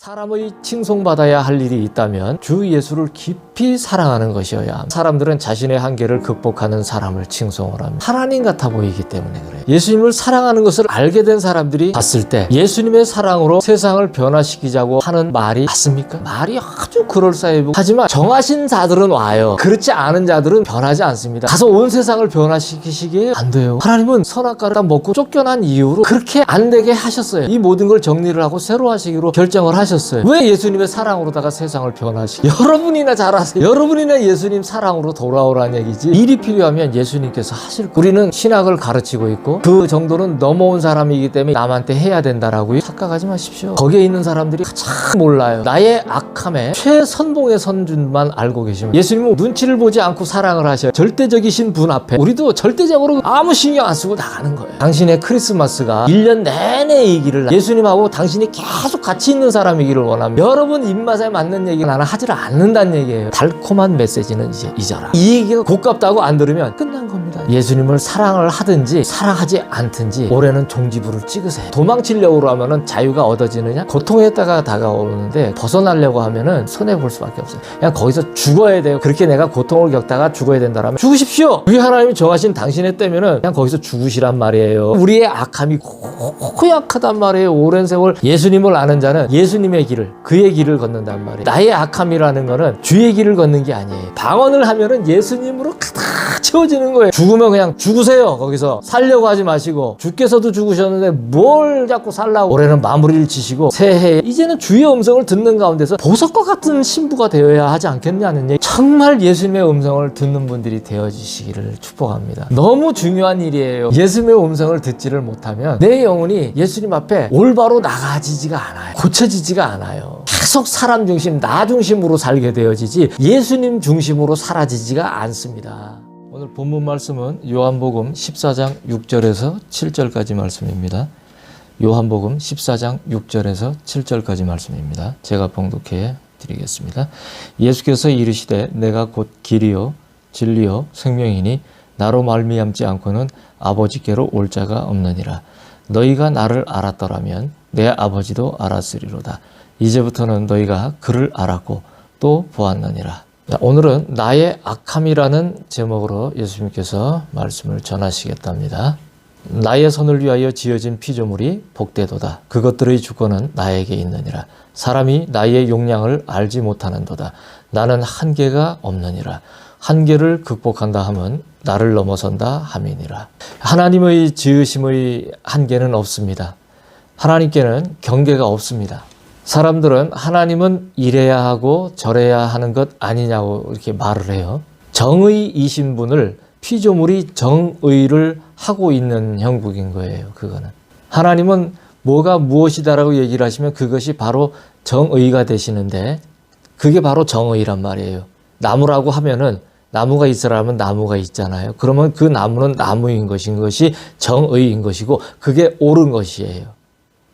사람의 칭송받아야 할 일이 있다면 주 예수를 깊이 사랑하는 것이어야 합니다. 사람들은 자신의 한계를 극복하는 사람을 칭송을 합니다. 하나님 같아 보이기 때문에 그래요. 예수님을 사랑하는 것을 알게 된 사람들이 봤을 때 예수님의 사랑으로 세상을 변화시키자고 하는 말이 맞습니까? 말이 아주 그럴싸해 보이고, 하지만 정하신 자들은 와요. 그렇지 않은 자들은 변하지 않습니다. 가서 온 세상을 변화시키시기에 안 돼요. 하나님은 선악과를 다 먹고 쫓겨난 이유로 그렇게 안 되게 하셨어요. 이 모든 걸 정리를 하고 새로 하시기로 결정을 하셨어요. 왜 예수님의 사랑으로다가 세상을 여러분이나 잘 아세요. 여러분이나 예수님 사랑으로 돌아오라는 얘기지. 일이 필요하면 예수님께서 하실 거예요. 우리는 신학을 가르치고 있고 그 정도는 넘어온 사람이기 때문에 남한테 해야 된다라고 착각하지 마십시오. 거기에 있는 사람들이 가장 몰라요. 나의 악함에 최선봉의 선준만 알고 계시면, 예수님은 눈치를 보지 않고 사랑을 하셔요. 절대적이신 분 앞에 우리도 절대적으로 아무 신경 안 쓰고 나가는 거예요. 당신의 크리스마스가 1년 내내이기를, 예수님하고 당신이 계속 같이 있는 사람이기를 원합니다. 여러분 입맛에 맞는 얘기 나는 하지를 않는다는 얘기예요. 달콤한 메시지는 이제 잊어라. 이 얘기가 고깝다고 안 들으면 끝난 겁니다. 예수님을 사랑을 하든지 사랑하지 않든지 올해는 종지부를 찍으세요. 도망치려고 하면은 자유가 얻어지느냐? 고통에다가 다가오는데 벗어나려고 하면은 손해볼 수밖에 없어요. 그냥 거기서 죽어야 돼요. 그렇게 내가 고통을 겪다가 죽어야 된다면 죽으십시오. 우리 하나님이 정하신 당신의 때면은 그냥 거기서 죽으시란 말이에요. 우리의 악함이 고약하단 말이에요. 오랜 세월 예수님을 아는 자는 예수님의 길을, 그의 길을 걷는단 말이에요. 나의 악함이라는 거는 주의 길을 걷는 게 아니에요. 방언을 하면은 예수님으로 가득 채워지는 거예요. 죽으면 그냥 죽으세요. 거기서 살려고 하지 마시고, 주께서도 죽으셨는데 뭘 자꾸 살라고. 올해는 마무리를 지시고 새해에 이제는 주의 음성을 듣는 가운데서 보석과 같은 신부가 되어야 하지 않겠냐는 얘기. 정말 예수님의 음성을 듣는 분들이 되어지시기를 축복합니다. 너무 중요한 일이에요. 예수님의 음성을 듣지를 못하면 내 영혼이 예수님 앞에 올바로 나가지지가 않아요. 고쳐지지가 않아요. 계속 사람 중심, 나 중심으로 살게 되어지지 예수님 중심으로 사라지지가 않습니다. 오늘 본문 말씀은 요한복음 14장 6절에서 7절까지 말씀입니다. 요한복음 14장 6절에서 7절까지 말씀입니다. 제가 봉독해 드리겠습니다. 예수께서 이르시되 내가 곧 길이요 진리요 생명이니 나로 말미암지 않고는 아버지께로 올 자가 없느니라. 너희가 나를 알았더라면 내 아버지도 알았으리로다. 이제부터는 너희가 그를 알았고 또 보았느니라. 오늘은 나의 악함이라는 제목으로 예수님께서 말씀을 전하시겠답니다. 나의 손을 위하여 지어진 피조물이 복되도다. 그것들의 주권은 나에게 있느니라. 사람이 나의 용량을 알지 못하는도다. 나는 한계가 없느니라. 한계를 극복한다 함은 나를 넘어선다 함이니라. 하나님의 지으심의 한계는 없습니다. 하나님께는 경계가 없습니다. 사람들은 하나님은 이래야 하고 저래야 하는 것 아니냐고 이렇게 말을 해요. 정의이신 분을 피조물이 정의를 하고 있는 형국인 거예요. 그거는 하나님은 뭐가 무엇이다라고 얘기를 하시면 그것이 바로 정의가 되시는데, 그게 바로 정의란 말이에요. 나무라고 하면은 나무가 있으라면 나무가 있잖아요. 그러면 그 나무는 나무인 것이 정의인 것이고 그게 옳은 것이에요.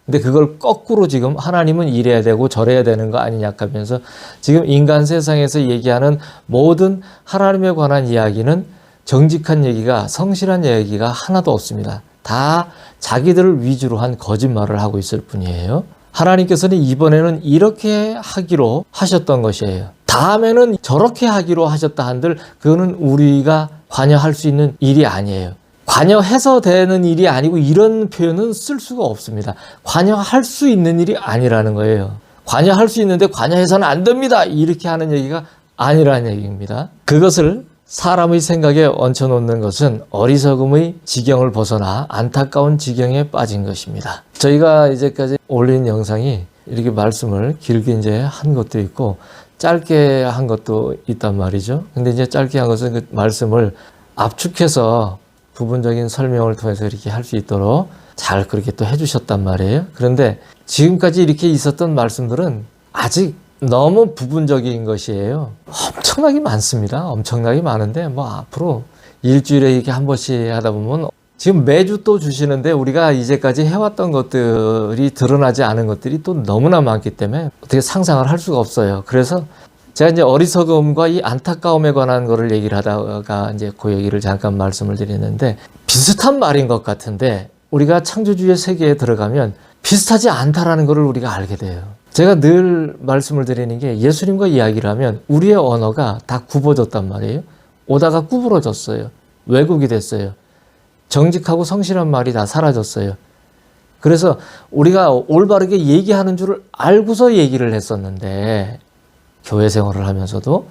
근데 그걸 거꾸로 지금 하나님은 이래야 되고 저래야 되는 거 아니냐 하면서 지금 인간 세상에서 얘기하는 모든 하나님에 관한 이야기는 정직한 얘기가, 성실한 얘기가 하나도 없습니다. 다 자기들을 위주로 한 거짓말을 하고 있을 뿐이에요. 하나님께서는 이번에는 이렇게 하기로 하셨던 것이에요. 다음에는 저렇게 하기로 하셨다 한들 그거는 우리가 관여할 수 있는 일이 아니에요. 관여해서 되는 일이 아니고 이런 표현은 쓸 수가 없습니다. 관여할 수 있는 일이 아니라는 거예요. 관여할 수 있는데 관여해서는 안 됩니다. 이렇게 하는 얘기가 아니라는 얘기입니다. 그것을 사람의 생각에 얹혀놓는 것은 어리석음의 지경을 벗어나 안타까운 지경에 빠진 것입니다. 저희가 이제까지 올린 영상이 이렇게 말씀을 길게 이제 한 것도 있고 짧게 한 것도 있단 말이죠. 근데 이제 짧게 한 것은 그 말씀을 압축해서 부분적인 설명을 통해서 이렇게 할 수 있도록 잘 그렇게 또 해주셨단 말이에요. 그런데 지금까지 이렇게 있었던 말씀들은 아직 너무 부분적인 것이에요. 엄청나게 많습니다. 엄청나게 많은데 뭐 앞으로 일주일에 이렇게 한 번씩 하다 보면 지금 매주 또 주시는데 우리가 이제까지 해왔던 것들이 드러나지 않은 것들이 또 너무나 많기 때문에 어떻게 상상을 할 수가 없어요. 그래서 제가 이제 어리석음과 이 안타까움에 관한 거를 얘기를 하다가 이제 그 얘기를 잠깐 말씀을 드렸는데, 비슷한 말인 것 같은데 우리가 창조주의 세계에 들어가면 비슷하지 않다라는 것을 우리가 알게 돼요. 제가 늘 말씀을 드리는 게 예수님과 이야기를 하면 우리의 언어가 다 굽어졌단 말이에요. 오다가 구부러졌어요. 왜곡이 됐어요. 정직하고 성실한 말이 다 사라졌어요. 그래서 우리가 올바르게 얘기하는 줄을 알고서 얘기를 했었는데 교회 생활을 하면서도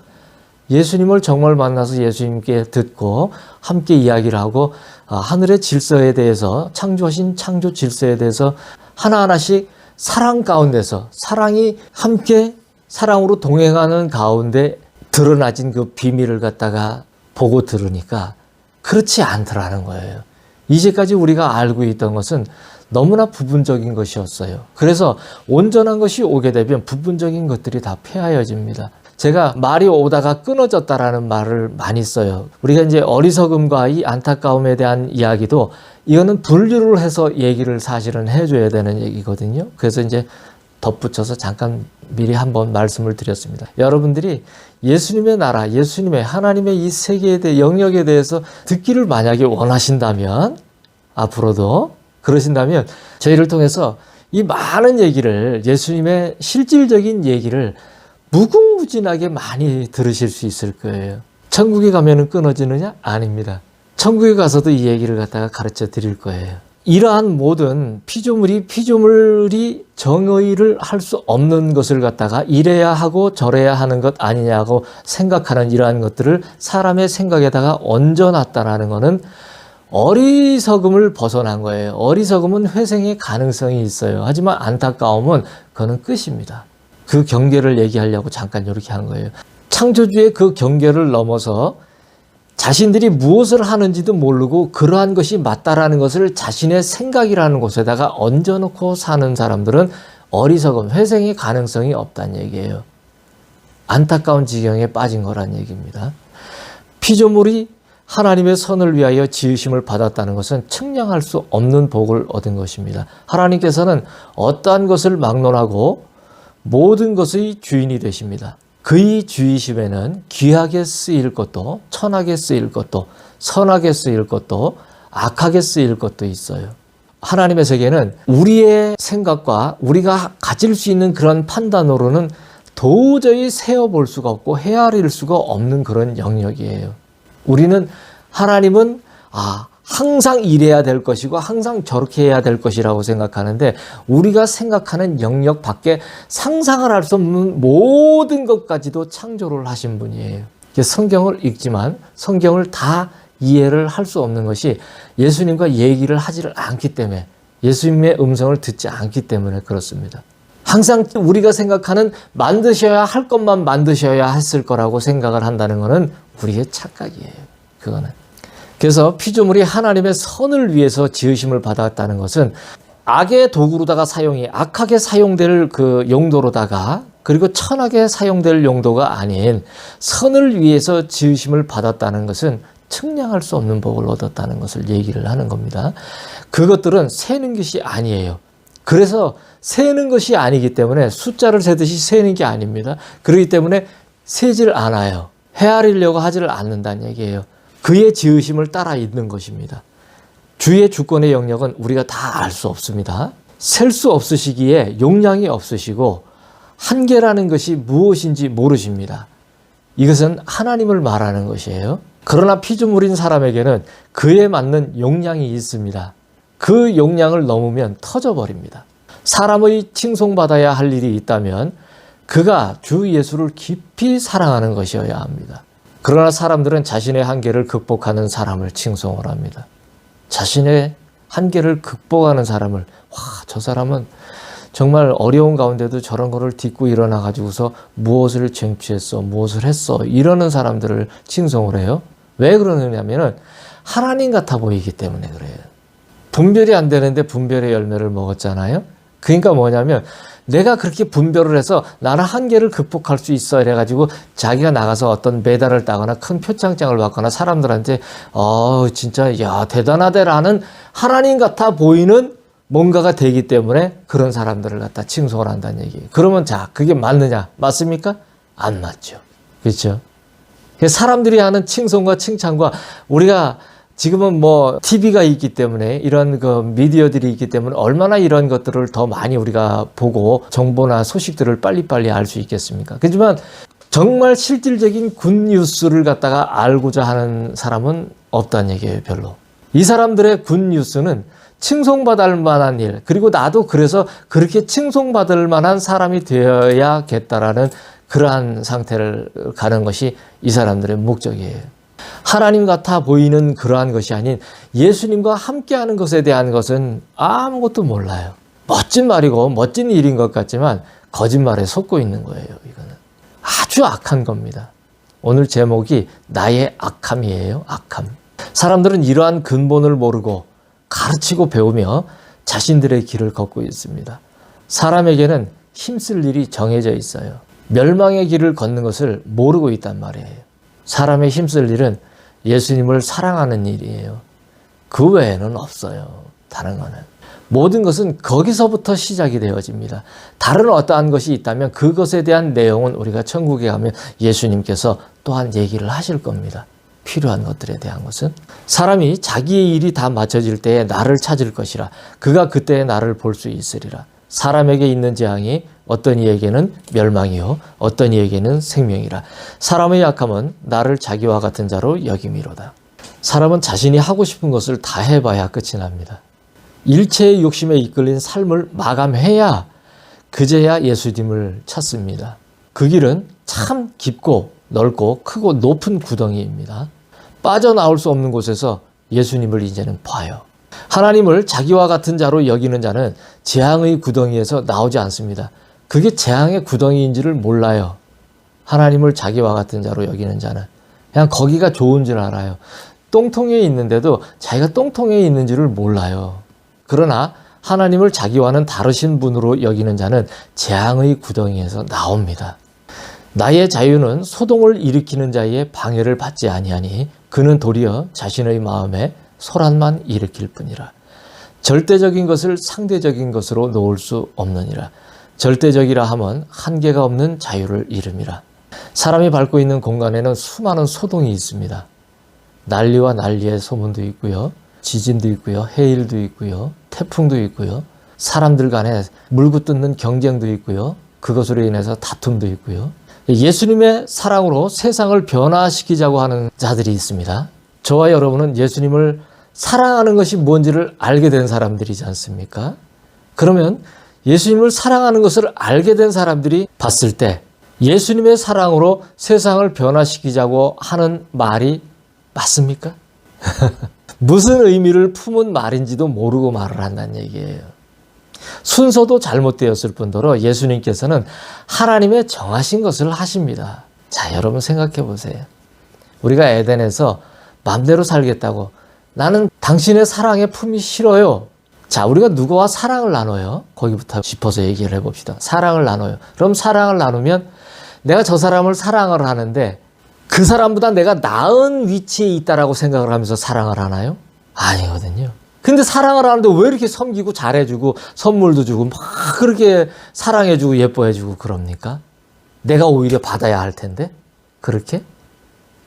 예수님을 정말 만나서 예수님께 듣고 함께 이야기를 하고 하늘의 질서에 대해서 창조하신 창조 질서에 대해서 하나하나씩 사랑 가운데서 사랑이 함께 사랑으로 동행하는 가운데 드러나진 그 비밀을 갖다가 보고 들으니까 그렇지 않더라는 거예요. 이제까지 우리가 알고 있던 것은 너무나 부분적인 것이었어요. 그래서 온전한 것이 오게 되면 부분적인 것들이 다 폐하여집니다. 제가 말이 오다가 끊어졌다라는 말을 많이 써요. 우리가 이제 어리석음과 이 안타까움에 대한 이야기도 이거는 분류를 해서 얘기를 사실은 해줘야 되는 얘기거든요. 그래서 이제 덧붙여서 잠깐 미리 한번 말씀을 드렸습니다. 여러분들이 예수님의 나라, 예수님의 하나님의 이 세계에 대해 영역에 대해서 듣기를 만약에 원하신다면 앞으로도 그러신다면 저희를 통해서 이 많은 얘기를 예수님의 실질적인 얘기를 무궁무진하게 많이 들으실 수 있을 거예요. 천국에 가면은 끊어지느냐? 아닙니다. 천국에 가서도 이 얘기를 갖다가 가르쳐 드릴 거예요. 이러한 모든 피조물이 정의를 할 수 없는 것을 갖다가 이래야 하고 저래야 하는 것 아니냐고 생각하는 이러한 것들을 사람의 생각에다가 얹어놨다라는 것은 어리석음을 벗어난 거예요. 어리석음은 회생의 가능성이 있어요. 하지만 안타까움은 그거는 끝입니다. 그 경계를 얘기하려고 잠깐 이렇게 한 거예요. 창조주의 그 경계를 넘어서 자신들이 무엇을 하는지도 모르고 그러한 것이 맞다라는 것을 자신의 생각이라는 곳에다가 얹어놓고 사는 사람들은 어리석음, 회생의 가능성이 없다는 얘기예요. 안타까운 지경에 빠진 거란 얘기입니다. 피조물이 하나님의 선을 위하여 지으심을 받았다는 것은 측량할 수 없는 복을 얻은 것입니다. 하나님께서는 어떠한 것을 막론하고 모든 것의 주인이 되십니다. 그의 주의심에는 귀하게 쓰일 것도 천하게 쓰일 것도 선하게 쓰일 것도 악하게 쓰일 것도 있어요. 하나님의 세계는 우리의 생각과 우리가 가질 수 있는 그런 판단으로는 도저히 세어볼 수가 없고 헤아릴 수가 없는 그런 영역이에요. 우리는 하나님은 항상 이래야 될 것이고 항상 저렇게 해야 될 것이라고 생각하는데 우리가 생각하는 영역 밖에 상상을 할 수 없는 모든 것까지도 창조를 하신 분이에요. 성경을 읽지만 성경을 다 이해를 할 수 없는 것이 예수님과 얘기를 하지를 않기 때문에 예수님의 음성을 듣지 않기 때문에 그렇습니다. 항상 우리가 생각하는 만드셔야 할 것만 만드셔야 했을 거라고 생각을 한다는 것은 우리의 착각이에요. 그거는. 그래서 피조물이 하나님의 선을 위해서 지으심을 받았다는 것은 악의 도구로다가 악하게 사용될 그 용도로다가 그리고 천하게 사용될 용도가 아닌 선을 위해서 지으심을 받았다는 것은 측량할 수 없는 복을 얻었다는 것을 얘기를 하는 겁니다. 그것들은 세는 것이 아니에요. 그래서 세는 것이 아니기 때문에 숫자를 세듯이 세는 게 아닙니다. 그렇기 때문에 세질 않아요. 헤아리려고 하지를 않는다는 얘기예요. 그의 지으심을 따라 있는 것입니다. 주의 주권의 영역은 우리가 다 알 수 없습니다. 셀 수 없으시기에 용량이 없으시고 한계라는 것이 무엇인지 모르십니다. 이것은 하나님을 말하는 것이에요. 그러나 피조물인 사람에게는 그에 맞는 용량이 있습니다. 그 용량을 넘으면 터져버립니다. 사람의 칭송받아야 할 일이 있다면 그가 주 예수를 깊이 사랑하는 것이어야 합니다. 그러나 사람들은 자신의 한계를 극복하는 사람을 칭송을 합니다. 자신의 한계를 극복하는 사람을 저 사람은 정말 어려운 가운데도 저런 거를 딛고 일어나 가지고서 무엇을 쟁취했어, 무엇을 했어 이러는 사람들을 칭송을 해요. 왜 그러느냐면은 하나님 같아 보이기 때문에 그래요. 분별이 안 되는데 분별의 열매를 먹었잖아요. 그러니까 뭐냐면 내가 그렇게 분별을 해서 나는 한계를 극복할 수 있어 이래가지고 자기가 나가서 어떤 메달을 따거나 큰 표창장을 받거나 사람들한테 진짜 야 대단하대라는 하나님 같아 보이는 뭔가가 되기 때문에 그런 사람들을 갖다 칭송을 한다는 얘기예요. 그러면 그게 맞느냐? 맞습니까? 안 맞죠. 그렇죠? 사람들이 하는 칭송과 칭찬과 우리가 지금은 뭐 TV가 있기 때문에 이런 그 미디어들이 있기 때문에 얼마나 이런 것들을 더 많이 우리가 보고 정보나 소식들을 빨리빨리 알 수 있겠습니까? 그렇지만 정말 실질적인 굿뉴스를 갖다가 알고자 하는 사람은 없다는 얘기예요, 별로. 이 사람들의 굿뉴스는 칭송받을 만한 일, 그리고 나도 그래서 그렇게 칭송받을 만한 사람이 되어야겠다라는 그러한 상태를 가는 것이 이 사람들의 목적이에요. 하나님 같아 보이는 그러한 것이 아닌 예수님과 함께하는 것에 대한 것은 아무것도 몰라요. 멋진 말이고 멋진 일인 것 같지만 거짓말에 속고 있는 거예요. 이거는 아주 악한 겁니다. 오늘 제목이 나의 악함이에요. 악함. 사람들은 이러한 근본을 모르고 가르치고 배우며 자신들의 길을 걷고 있습니다. 사람에게는 힘쓸 일이 정해져 있어요. 멸망의 길을 걷는 것을 모르고 있단 말이에요. 사람의 힘쓸 일은 예수님을 사랑하는 일이에요. 그 외에는 없어요. 다른 거는. 모든 것은 거기서부터 시작이 되어집니다. 다른 어떠한 것이 있다면 그것에 대한 내용은 우리가 천국에 가면 예수님께서 또한 얘기를 하실 겁니다. 필요한 것들에 대한 것은. 사람이 자기의 일이 다 마쳐질 때에 나를 찾을 것이라. 그가 그때에 나를 볼 수 있으리라. 사람에게 있는 재앙이 어떤 이에게는 멸망이요 어떤 이에게는 생명이라. 사람의 약함은 나를 자기와 같은 자로 여김이로다. 사람은 자신이 하고 싶은 것을 다 해봐야 끝이 납니다. 일체의 욕심에 이끌린 삶을 마감해야 그제야 예수님을 찾습니다. 그 길은 참 깊고 넓고 크고 높은 구덩이입니다. 빠져나올 수 없는 곳에서 예수님을 이제는 봐요. 하나님을 자기와 같은 자로 여기는 자는 재앙의 구덩이에서 나오지 않습니다. 그게 재앙의 구덩이인지를 몰라요. 하나님을 자기와 같은 자로 여기는 자는 그냥 거기가 좋은 줄 알아요. 똥통에 있는데도 자기가 똥통에 있는지를 몰라요. 그러나 하나님을 자기와는 다르신 분으로 여기는 자는 재앙의 구덩이에서 나옵니다. 나의 자유는 소동을 일으키는 자의 방해를 받지 아니하니 그는 도리어 자신의 마음에 소란만 일으킬 뿐이라. 절대적인 것을 상대적인 것으로 놓을 수 없느니라. 절대적이라 함은 한계가 없는 자유를 이름이라. 사람이 밟고 있는 공간에는 수많은 소동이 있습니다. 난리와 난리의 소문도 있고요. 지진도 있고요. 해일도 있고요. 태풍도 있고요. 사람들 간에 물고 뜯는 경쟁도 있고요. 그것으로 인해서 다툼도 있고요. 예수님의 사랑으로 세상을 변화시키자고 하는 자들이 있습니다. 저와 여러분은 예수님을 사랑하는 것이 뭔지를 알게 된 사람들이지 않습니까? 그러면 예수님을 사랑하는 것을 알게 된 사람들이 봤을 때 예수님의 사랑으로 세상을 변화시키자고 하는 말이 맞습니까? 무슨 의미를 품은 말인지도 모르고 말을 한다는 얘기예요. 순서도 잘못되었을 뿐더러 예수님께서는 하나님의 정하신 것을 하십니다. 자, 여러분 생각해 보세요. 우리가 에덴에서 마음대로 살겠다고 나는 당신의 사랑의 품이 싫어요. 자, 우리가 누구와 사랑을 나눠요? 거기부터 짚어서 얘기를 해봅시다. 사랑을 나눠요. 그럼 사랑을 나누면 내가 저 사람을 사랑을 하는데 그 사람보다 내가 나은 위치에 있다라고 생각을 하면서 사랑을 하나요? 아니거든요. 근데 사랑을 하는데 왜 이렇게 섬기고 잘해주고 선물도 주고 막 그렇게 사랑해주고 예뻐해주고 그럽니까? 내가 오히려 받아야 할 텐데 그렇게?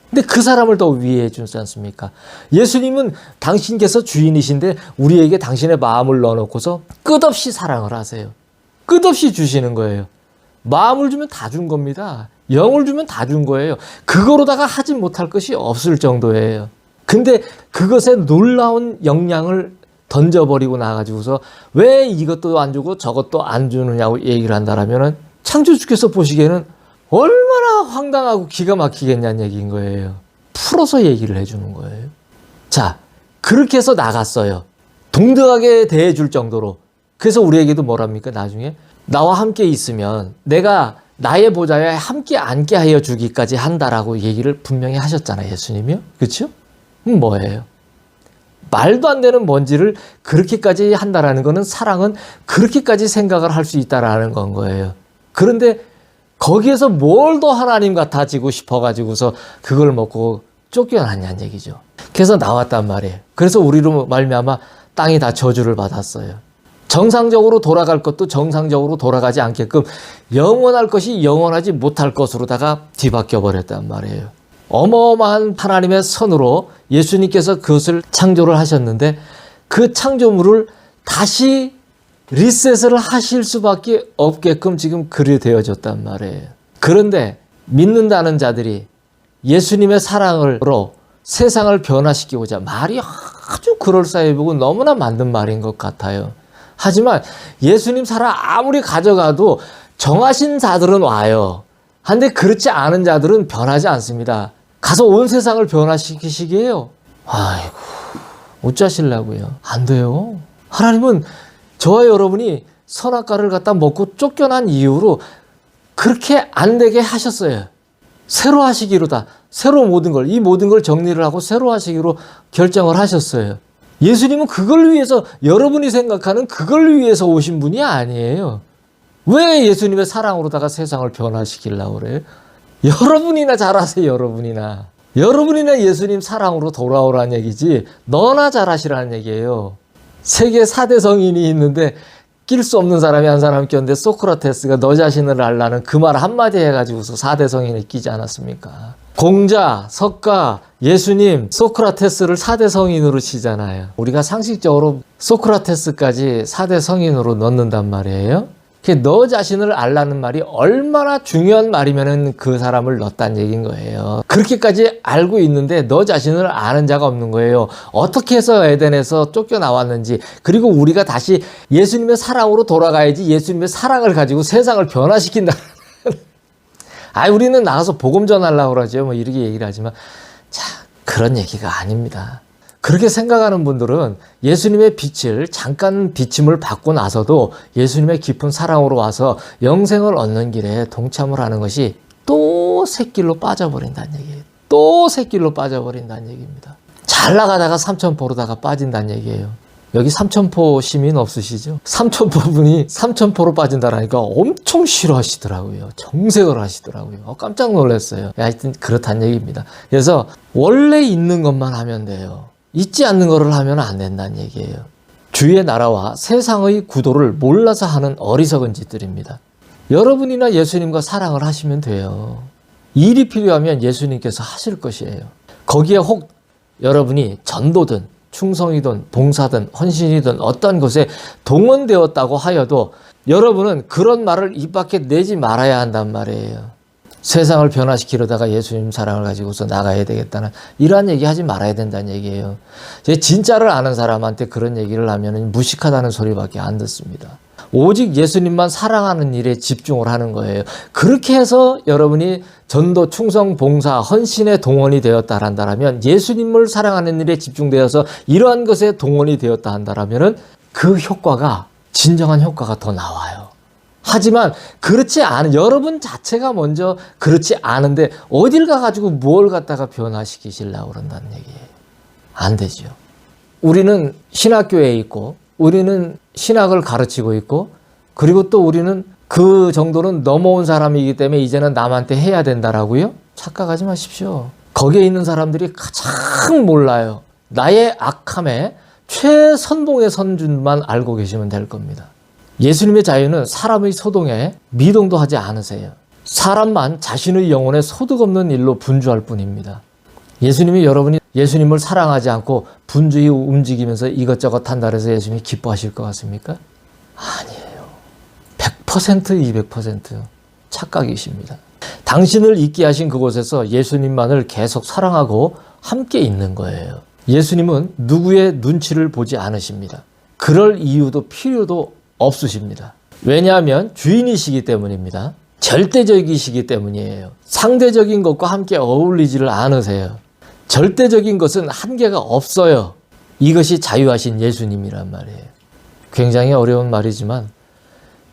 근데 그 사람을 더 위해 주지 않습니까? 예수님은 당신께서 주인이신데 우리에게 당신의 마음을 넣어놓고서 끝없이 사랑을 하세요. 끝없이 주시는 거예요. 마음을 주면 다 준 겁니다. 영을 주면 다 준 거예요. 그거로다가 하지 못할 것이 없을 정도예요. 근데 그것에 놀라운 영향을 던져버리고 나가지고서 왜 이것도 안 주고 저것도 안 주느냐고 얘기를 한다라면은 창조주께서 보시기에는 얼마나 황당하고 기가 막히겠냐는 얘기인 거예요. 풀어서 얘기를 해주는 거예요. 자, 그렇게 해서 나갔어요. 동등하게 대해줄 정도로. 그래서 우리에게도 뭐랍니까? 나중에 나와 함께 있으면 내가 나의 보좌에 함께 앉게 하여 주기까지 한다라고 얘기를 분명히 하셨잖아요. 예수님이요. 그렇죠? 뭐예요? 말도 안 되는 뭔지를 그렇게까지 한다라는 거는 사랑은 그렇게까지 생각을 할 수 있다라는 건 거예요. 그런데 거기에서 뭘 더 하나님 같아지고 싶어가지고서 그걸 먹고 쫓겨났냐는 얘기죠. 그래서 나왔단 말이에요. 그래서 우리로 말미암아 땅이 다 저주를 받았어요. 정상적으로 돌아갈 것도 정상적으로 돌아가지 않게끔 영원할 것이 영원하지 못할 것으로다가 뒤바뀌어 버렸단 말이에요. 어마어마한 하나님의 선으로 예수님께서 그것을 창조를 하셨는데 그 창조물을 다시 리셋을 하실 수밖에 없게끔 지금 그리 되어졌단 말이에요. 그런데 믿는다는 자들이 예수님의 사랑으로 세상을 변화시키고자, 말이 아주 그럴싸해 보고 너무나 맞는 말인 것 같아요. 하지만 예수님 사랑 아무리 가져가도 정하신 자들은 와요. 한데 그렇지 않은 자들은 변하지 않습니다. 가서 온 세상을 변화시키시기에요. 아이고, 어쩌시려고요? 안 돼요. 하나님은 저와 여러분이 선악과를 갖다 먹고 쫓겨난 이유로 그렇게 안 되게 하셨어요. 새로 하시기로 다, 새로 모든 걸, 이 모든 걸 정리를 하고 새로 하시기로 결정을 하셨어요. 예수님은 그걸 위해서, 여러분이 생각하는 그걸 위해서 오신 분이 아니에요. 왜 예수님의 사랑으로다가 세상을 변화시키려고 그래요? 여러분이나 잘하세요. 여러분이나 예수님 사랑으로 돌아오라는 얘기지, 너나 잘하시라는 얘기예요. 세계 4대 성인이 있는데 낄 수 없는 사람이 한 사람 꼈는데, 소크라테스가 너 자신을 알라는 그 말 한마디 해가지고서 4대 성인이 끼지 않았습니까? 공자, 석가, 예수님, 소크라테스를 4대 성인으로 치잖아요. 우리가 상식적으로 소크라테스까지 4대 성인으로 넣는단 말이에요. 너 자신을 알라는 말이 얼마나 중요한 말이면은 그 사람을 넣었다는 얘기인 거예요. 그렇게까지 알고 있는데 너 자신을 아는 자가 없는 거예요. 어떻게 해서 에덴에서 쫓겨나왔는지, 그리고 우리가 다시 예수님의 사랑으로 돌아가야지 예수님의 사랑을 가지고 세상을 변화시킨다. 우리는 나가서 복음 전하려고 그러죠. 뭐 이렇게 얘기를 하지만, 자, 그런 얘기가 아닙니다. 그렇게 생각하는 분들은 예수님의 빛을 잠깐 비침을 받고 나서도 예수님의 깊은 사랑으로 와서 영생을 얻는 길에 동참을 하는 것이 또 새길로 빠져버린다는 얘기예요. 또 새길로 빠져버린다는 얘기입니다. 잘 나가다가 삼천포로다가 빠진다는 얘기예요. 여기 삼천포 시민 없으시죠? 삼천포 분이 삼천포로 빠진다라니까 엄청 싫어하시더라고요. 정색을 하시더라고요. 깜짝 놀랐어요. 하여튼 그렇다는 얘기입니다. 그래서 원래 있는 것만 하면 돼요. 있지 않는 거를 하면 안 된다는 얘기예요. 주의 나라와 세상의 구도를 몰라서 하는 어리석은 짓들입니다. 여러분이나 예수님과 사랑을 하시면 돼요. 일이 필요하면 예수님께서 하실 것이에요. 거기에 혹 여러분이 전도든 충성이든 봉사든 헌신이든 어떤 것에 동원되었다고 하여도 여러분은 그런 말을 입 밖에 내지 말아야 한단 말이에요. 세상을 변화시키려다가 예수님 사랑을 가지고서 나가야 되겠다는 이러한 얘기 하지 말아야 된다는 얘기예요. 진짜를 아는 사람한테 그런 얘기를 하면 무식하다는 소리밖에 안 듣습니다. 오직 예수님만 사랑하는 일에 집중을 하는 거예요. 그렇게 해서 여러분이 전도, 충성, 봉사, 헌신에 동원이 되었다 한다면, 예수님을 사랑하는 일에 집중되어서 이러한 것에 동원이 되었다 한다면 그 효과가, 진정한 효과가 더 나와요. 하지만 그렇지 않은 여러분 자체가 먼저 그렇지 않은데 어딜 가가지고 뭘 갖다가 변화시키시려고 그런다는 얘기예요. 안 되죠. 우리는 신학교에 있고, 우리는 신학을 가르치고 있고, 그리고 또 우리는 그 정도는 넘어온 사람이기 때문에 이제는 남한테 해야 된다라고요? 착각하지 마십시오. 거기에 있는 사람들이 가장 몰라요. 나의 악함에 최선봉의 선준만 알고 계시면 될 겁니다. 예수님의 자유는 사람의 소동에 미동도 하지 않으세요. 사람만 자신의 영혼에 소득 없는 일로 분주할 뿐입니다. 예수님이, 여러분이 예수님을 사랑하지 않고 분주히 움직이면서 이것저것 한다 해서 예수님이 기뻐하실 것 같습니까? 아니에요. 100%, 200% 착각이십니다. 당신을 있게 하신 그곳에서 예수님만을 계속 사랑하고 함께 있는 거예요. 예수님은 누구의 눈치를 보지 않으십니다. 그럴 이유도 필요도 없으십니다. 왜냐하면 주인이시기 때문입니다. 절대적이시기 때문이에요. 상대적인 것과 함께 어울리지를 않으세요. 절대적인 것은 한계가 없어요. 이것이 자유하신 예수님이란 말이에요. 굉장히 어려운 말이지만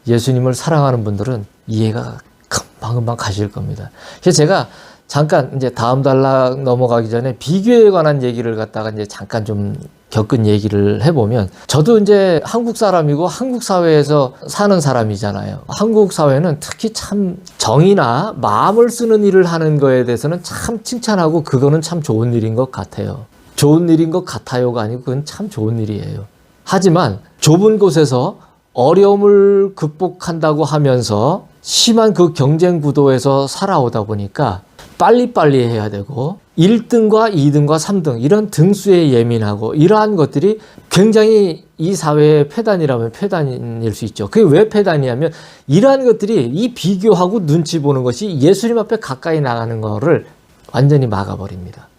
예수님을 사랑하는 분들은 이해가 금방금방 가실 겁니다. 그래서 제가 잠깐 이제 다음 단락 넘어가기 전에 비교에 관한 얘기를 갖다가 이제 잠깐 좀 겪은 얘기를 해보면, 저도 이제 한국 사람이고 한국 사회에서 사는 사람이잖아요. 한국 사회는 특히 참 정의나 마음을 쓰는 일을 하는 거에 대해서는 참 칭찬하고 그거는 참 좋은 일인 것 같아요. 좋은 일인 것 같아요가 아니고 그건 참 좋은 일이에요. 하지만 좁은 곳에서 어려움을 극복한다고 하면서 심한 그 경쟁 구도에서 살아오다 보니까 빨리빨리 해야 되고 1등과 2등과 3등 이런 등수에 예민하고 이러한 것들이 굉장히 이 사회의 폐단이라면 폐단일 수 있죠. 그게 왜 폐단이냐면 이러한 것들이 이 비교하고 눈치 보는 것이 예수님 앞에 가까이 나가는 거를 완전히 막아버립니다.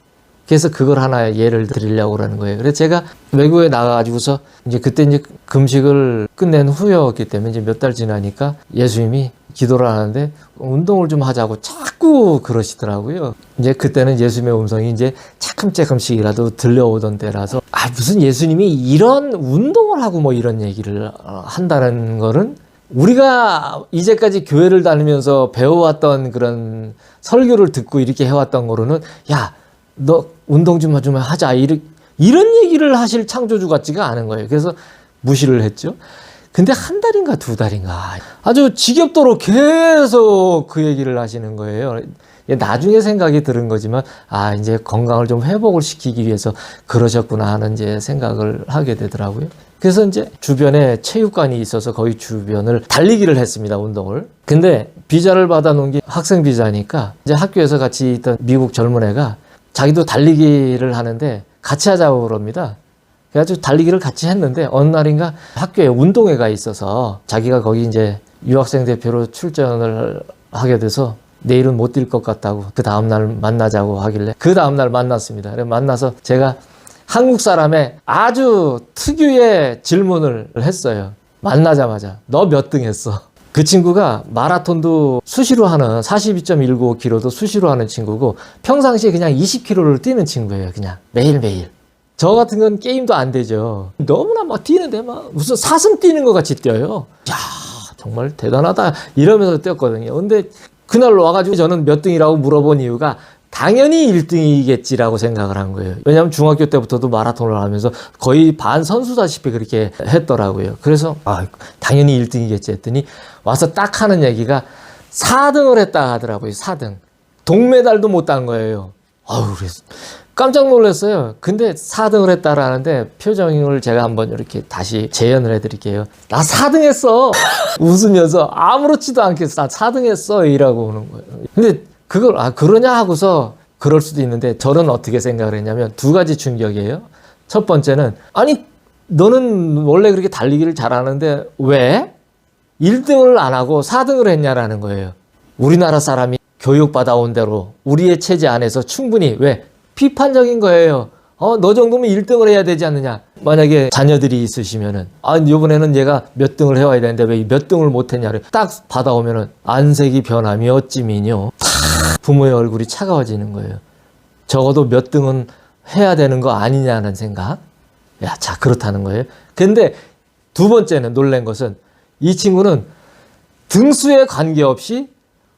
그래서 그걸 하나 예를 드리려고 그러는 거예요. 그래서 제가 외국에 나가가지고서 이제 그때 이제 금식을 끝낸 후였기 때문에 이제 몇 달 지나니까 예수님이 기도를 하는데 운동을 좀 하자고 자꾸 그러시더라고요. 이제 그때는 예수님의 음성이 이제 조금씩이라도 들려오던 때라서 무슨 예수님이 이런 운동을 하고 뭐 이런 얘기를 한다는 거는 우리가 이제까지 교회를 다니면서 배워왔던 그런 설교를 듣고 이렇게 해왔던 거로는 야, 너 운동 좀 하자 이런 얘기를 하실 창조주 같지가 않은 거예요. 그래서 무시를 했죠. 근데 한 달인가 두 달인가 아주 지겹도록 계속 그 얘기를 하시는 거예요. 나중에 생각이 들은 거지만 이제 건강을 좀 회복을 시키기 위해서 그러셨구나 하는 이제 생각을 하게 되더라고요. 그래서 이제 주변에 체육관이 있어서 거기 주변을 달리기를 했습니다. 운동을. 근데 비자를 받아놓은 게 학생 비자니까 이제 학교에서 같이 있던 미국 젊은 애가 자기도 달리기를 하는데 같이 하자고 그럽니다. 그래가지고 달리기를 같이 했는데 어느 날인가 학교에 운동회가 있어서 자기가 거기 이제 유학생 대표로 출전을 하게 돼서 내일은 못 뛸 것 같다고 그 다음날 만나자고 하길래 그 다음날 만났습니다. 그래서 만나서 제가 한국 사람의 아주 특유의 질문을 했어요. 만나자마자 너 몇 등 했어? 그 친구가 마라톤도 수시로 하는 42.195km도 수시로 하는 친구고 평상시에 그냥 20km를 뛰는 친구예요. 그냥 매일매일. 저 같은 건 게임도 안 되죠. 너무나 막 뛰는데 막 무슨 사슴 뛰는 것 같이 뛰어요. 야, 정말 대단하다 이러면서 뛰었거든요. 근데 그날 와가지고 저는 몇 등이라고 물어본 이유가 당연히 1등이겠지라고 생각을 한 거예요. 왜냐하면 중학교 때부터도 마라톤을 하면서 거의 반 선수다시피 그렇게 했더라고요. 그래서 당연히 1등이겠지 했더니 와서 딱 하는 얘기가 4등을 했다 하더라고요. 4등. 동메달도 못 딴 거예요. 그래서 깜짝 놀랐어요. 근데 4등을 했다라는데 표정을 제가 한번 이렇게 다시 재연을 해드릴게요. 나 4등 했어. 웃으면서 아무렇지도 않게 나 4등 했어. 이라고 오는 거예요. 근데 그걸 그러냐 하고서 그럴 수도 있는데 저는 어떻게 생각을 했냐면 두 가지 충격이에요. 첫 번째는 너는 원래 그렇게 달리기를 잘하는데 왜 1등을 안 하고 4등을 했냐라는 거예요. 우리나라 사람이 교육받아온 대로 우리의 체제 안에서 충분히 왜 비판적인 거예요. 너 정도면 1등을 해야 되지 않느냐. 만약에 자녀들이 있으시면은 이번에는 얘가 몇 등을 해와야 되는데 왜 몇 등을 못했냐. 딱 받아오면은 안색이 변함이 어찌미뇨. 부모의 얼굴이 차가워지는 거예요. 적어도 몇 등은 해야 되는 거 아니냐는 생각. 자, 그렇다는 거예요. 근데 두 번째는 놀란 것은 이 친구는 등수에 관계없이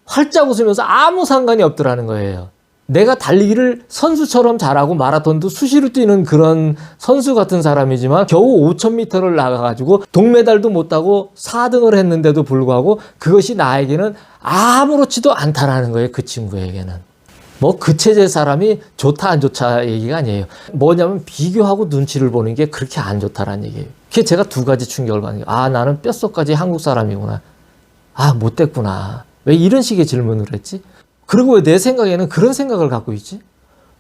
활짝 웃으면서 아무 상관이 없더라는 거예요. 내가 달리기를 선수처럼 잘하고 마라톤도 수시로 뛰는 그런 선수 같은 사람이지만 겨우 5,000m를 나가가지고 동메달도 못 따고 4등을 했는데도 불구하고 그것이 나에게는 아무렇지도 않다라는 거예요. 그 친구에게는. 뭐 그 체제 사람이 좋다 안 좋다 얘기가 아니에요. 뭐냐면 비교하고 눈치를 보는 게 그렇게 안 좋다라는 얘기예요. 그게 제가 두 가지 충격을 받는 거예요. 나는 뼛속까지 한국 사람이구나. 못됐구나. 왜 이런 식의 질문을 했지? 그리고 왜 내 생각에는 그런 생각을 갖고 있지?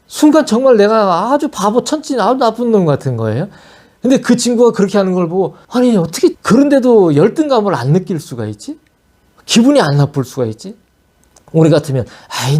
순간 정말 내가 아주 바보 천진 아주 나쁜 놈 같은 거예요. 근데 그 친구가 그렇게 하는 걸 보고 어떻게 그런데도 열등감을 안 느낄 수가 있지? 기분이 안 나쁠 수가 있지? 우리 같으면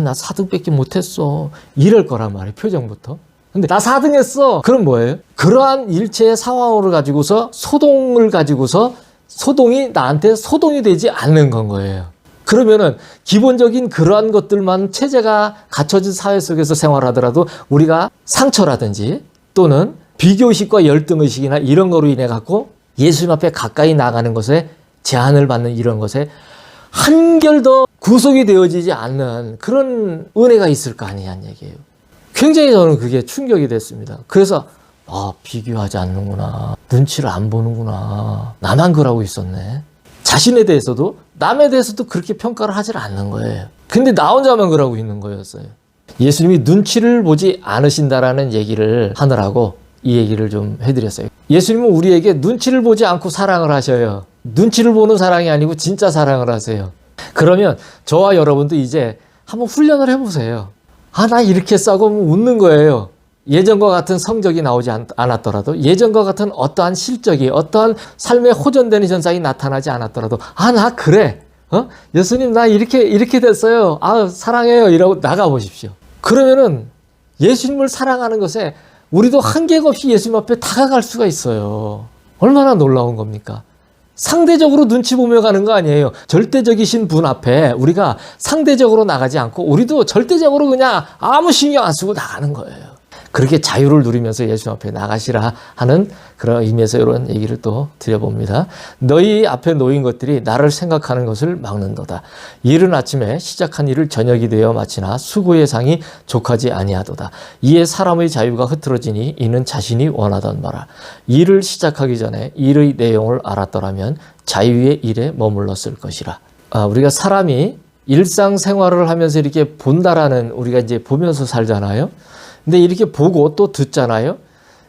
나 4등밖에 못했어 이럴 거란 말이에요. 표정부터. 근데 나 4등 했어. 그럼 뭐예요? 그러한 일체의 상황을 가지고서 소동을 가지고서 소동이 나한테 소동이 되지 않는 건 거예요. 그러면은 기본적인 그러한 것들만 체제가 갖춰진 사회 속에서 생활하더라도 우리가 상처라든지 또는 비교의식과 열등의식이나 이런 거로 인해 갖고 예수님 앞에 가까이 나가는 것에 제한을 받는 이런 것에 한결 더 구속이 되어지지 않는 그런 은혜가 있을 거 아니냐는 얘기예요. 굉장히 저는 그게 충격이 됐습니다. 그래서 비교하지 않는구나. 눈치를 안 보는구나. 나만 그러고 있었네. 자신에 대해서도 남에 대해서도 그렇게 평가를 하질 않는 거예요. 근데 나 혼자만 그러고 있는 거였어요. 예수님이 눈치를 보지 않으신다라는 얘기를 하느라고 이 얘기를 좀 해드렸어요. 예수님은 우리에게 눈치를 보지 않고 사랑을 하셔요. 눈치를 보는 사랑이 아니고 진짜 사랑을 하세요. 그러면 저와 여러분도 이제 한번 훈련을 해보세요. 나 이렇게 싸고 웃는 거예요. 예전과 같은 성적이 나오지 않았더라도, 예전과 같은 어떠한 실적이, 어떠한 삶의 호전되는 현상이 나타나지 않았더라도, 나 그래. 예수님, 나 이렇게 됐어요. 사랑해요. 이러고 나가보십시오. 그러면은 예수님을 사랑하는 것에 우리도 한계가 없이 예수님 앞에 다가갈 수가 있어요. 얼마나 놀라운 겁니까? 상대적으로 눈치 보며 가는 거 아니에요. 절대적이신 분 앞에 우리가 상대적으로 나가지 않고 우리도 절대적으로 그냥 아무 신경 안 쓰고 나가는 거예요. 그렇게 자유를 누리면서 예수 앞에 나가시라 하는 그런 의미에서 이런 얘기를 또 드려봅니다. 너희 앞에 놓인 것들이 나를 생각하는 것을 막는도다. 이른 아침에 시작한 일을 저녁이 되어 마치나 수고의 상이 족하지 아니하도다. 이에 사람의 자유가 흐트러지니 이는 자신이 원하던 바라. 일을 시작하기 전에 일의 내용을 알았더라면 자유의 일에 머물렀을 것이라. 우리가 사람이 일상생활을 하면서 이렇게 본다라는, 우리가 이제 보면서 살잖아요. 근데 이렇게 보고 또 듣잖아요.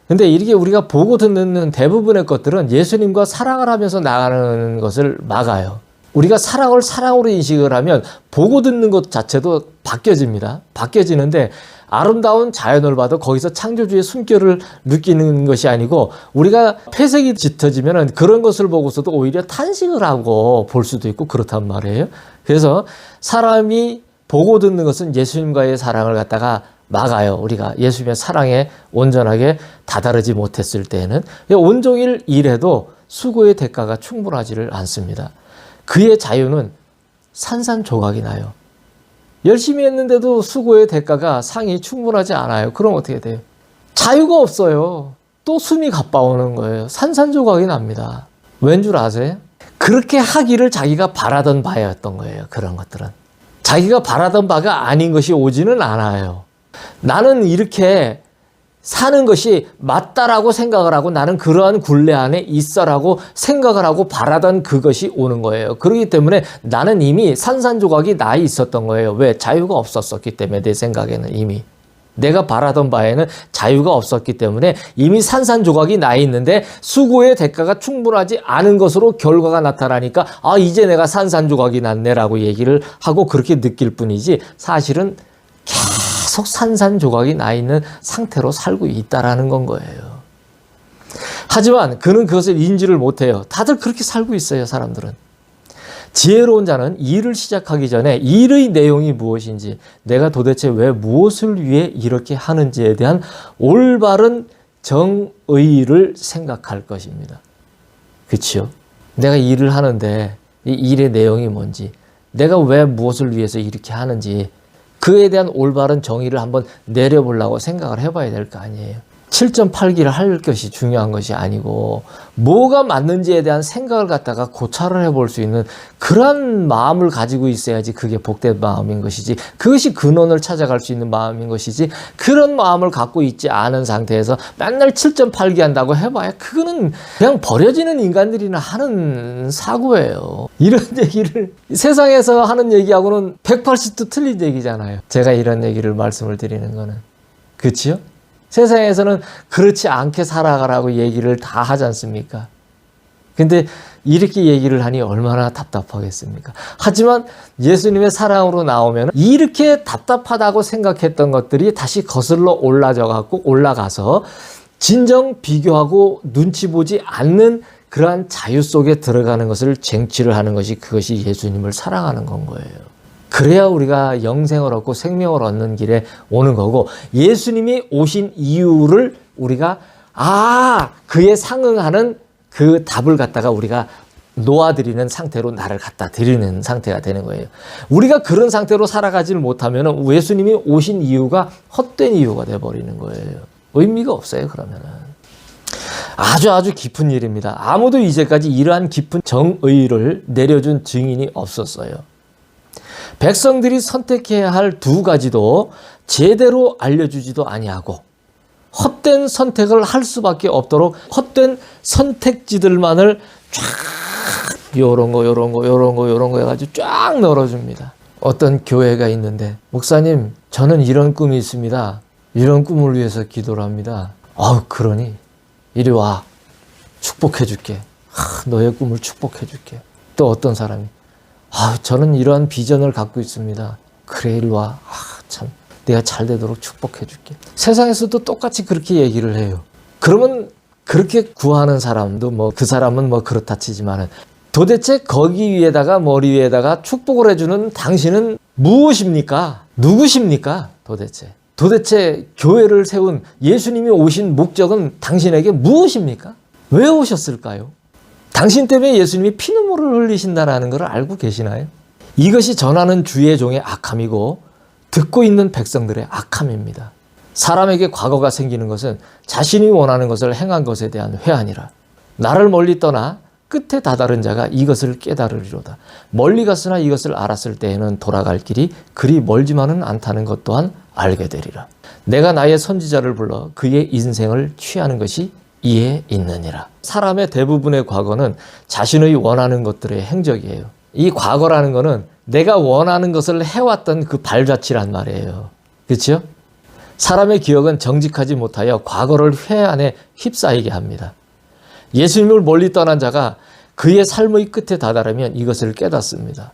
근데 이렇게 우리가 보고 듣는 대부분의 것들은 예수님과 사랑을 하면서 나가는 것을 막아요. 우리가 사랑을 사랑으로 인식을 하면 보고 듣는 것 자체도 바뀌어집니다. 바뀌어지는데 아름다운 자연을 봐도 거기서 창조주의 숨결을 느끼는 것이 아니고, 우리가 폐색이 짙어지면 그런 것을 보고서도 오히려 탄식을 하고 볼 수도 있고 그렇단 말이에요. 그래서 사람이 보고 듣는 것은 예수님과의 사랑을 갖다가 막아요. 우리가 예수님의 사랑에 온전하게 다다르지 못했을 때에는 온종일 일해도 수고의 대가가 충분하지를 않습니다. 그의 자유는 산산조각이 나요. 열심히 했는데도 수고의 대가가 상이 충분하지 않아요. 그럼 어떻게 돼요? 자유가 없어요. 또 숨이 가빠오는 거예요. 산산조각이 납니다. 왠 줄 아세요? 그렇게 하기를 자기가 바라던 바였던 거예요. 그런 것들은 자기가 바라던 바가 아닌 것이 오지는 않아요. 나는 이렇게 사는 것이 맞다라고 생각을 하고 나는 그러한 굴레 안에 있어라고 생각을 하고 바라던 그것이 오는 거예요. 그렇기 때문에 나는 이미 산산조각이 나 있었던 거예요. 왜? 자유가 없었기 때문에. 내 생각에는 이미 내가 바라던 바에는 자유가 없었기 때문에 이미 산산조각이 나 있는데 수고의 대가가 충분하지 않은 것으로 결과가 나타나니까 이제 내가 산산조각이 났네라고 얘기를 하고 그렇게 느낄 뿐이지, 사실은 계속 산산조각이 나 있는 상태로 살고 있다라는 건 거예요. 하지만 그는 그것을 인지를 못해요. 다들 그렇게 살고 있어요, 사람들은. 지혜로운 자는 일을 시작하기 전에 일의 내용이 무엇인지, 내가 도대체 왜 무엇을 위해 이렇게 하는지에 대한 올바른 정의를 생각할 것입니다. 그렇죠? 내가 일을 하는데 이 일의 내용이 뭔지, 내가 왜 무엇을 위해서 이렇게 하는지, 그에 대한 올바른 정의를 한번 내려보려고 생각을 해봐야 될 거 아니에요. 7.8기를 할 것이 중요한 것이 아니고 뭐가 맞는지에 대한 생각을 갖다가 고찰을 해볼 수 있는 그런 마음을 가지고 있어야지 그게 복된 마음인 것이지, 그것이 근원을 찾아갈 수 있는 마음인 것이지, 그런 마음을 갖고 있지 않은 상태에서 맨날 7.8기 한다고 해봐야 그거는 그냥 버려지는 인간들이나 하는 사고예요. 이런 얘기를 세상에서 하는 얘기하고는 180도 틀린 얘기잖아요. 제가 이런 얘기를 말씀을 드리는 거는. 그렇지요? 세상에서는 그렇지 않게 살아가라고 얘기를 다 하지 않습니까? 근데 이렇게 얘기를 하니 얼마나 답답하겠습니까? 하지만 예수님의 사랑으로 나오면 이렇게 답답하다고 생각했던 것들이 다시 거슬러 올라가서 진정 비교하고 눈치 보지 않는 그러한 자유 속에 들어가는 것을 쟁취를 하는 것이, 그것이 예수님을 사랑하는 건 거예요. 그래야 우리가 영생을 얻고 생명을 얻는 길에 오는 거고, 예수님이 오신 이유를 우리가 그에 상응하는 그 답을 갖다가 우리가 놓아드리는 상태로 나를 갖다 드리는 상태가 되는 거예요. 우리가 그런 상태로 살아가지를 못하면 예수님이 오신 이유가 헛된 이유가 돼버리는 거예요. 의미가 없어요. 그러면은 아주 깊은 일입니다. 아무도 이제까지 이러한 깊은 정의를 내려준 증인이 없었어요. 백성들이 선택해야 할 두 가지도 제대로 알려주지도 아니하고 헛된 선택을 할 수밖에 없도록 헛된 선택지들만을 쫙 요런 거 해가지고 쫙 널어줍니다. 어떤 교회가 있는데, 목사님 저는 이런 꿈이 있습니다. 이런 꿈을 위해서 기도를 합니다. 그러니 이리 와, 축복해 줄게. 너의 꿈을 축복해 줄게. 또 어떤 사람이 저는 이러한 비전을 갖고 있습니다. 그래, 일로 와. 참, 내가 잘 되도록 축복해 줄게. 세상에서도 똑같이 그렇게 얘기를 해요. 그러면 그렇게 구하는 사람도 뭐 그 사람은 뭐 그렇다 치지만은 도대체 거기 위에다가 머리 위에다가 축복을 해주는 당신은 무엇입니까? 누구십니까? 도대체 교회를 세운 예수님이 오신 목적은 당신에게 무엇입니까? 왜 오셨을까요? 당신 때문에 예수님이 피눈물을 흘리신다는 걸 알고 계시나요? 이것이 전하는 주의 종의 악함이고 듣고 있는 백성들의 악함입니다. 사람에게 과거가 생기는 것은 자신이 원하는 것을 행한 것에 대한 회한이라. 나를 멀리 떠나 끝에 다다른 자가 이것을 깨달으리로다. 멀리 갔으나 이것을 알았을 때에는 돌아갈 길이 그리 멀지만은 않다는 것 또한 알게 되리라. 내가 나의 선지자를 불러 그의 인생을 취하는 것이 이에 있느니라. 사람의 대부분의 과거는 자신의 원하는 것들의 행적이에요. 이 과거라는 거는 내가 원하는 것을 해왔던 그 발자취란 말이에요. 그렇죠? 사람의 기억은 정직하지 못하여 과거를 회한에 휩싸이게 합니다. 예수님을 멀리 떠난 자가 그의 삶의 끝에 다다르면 이것을 깨닫습니다.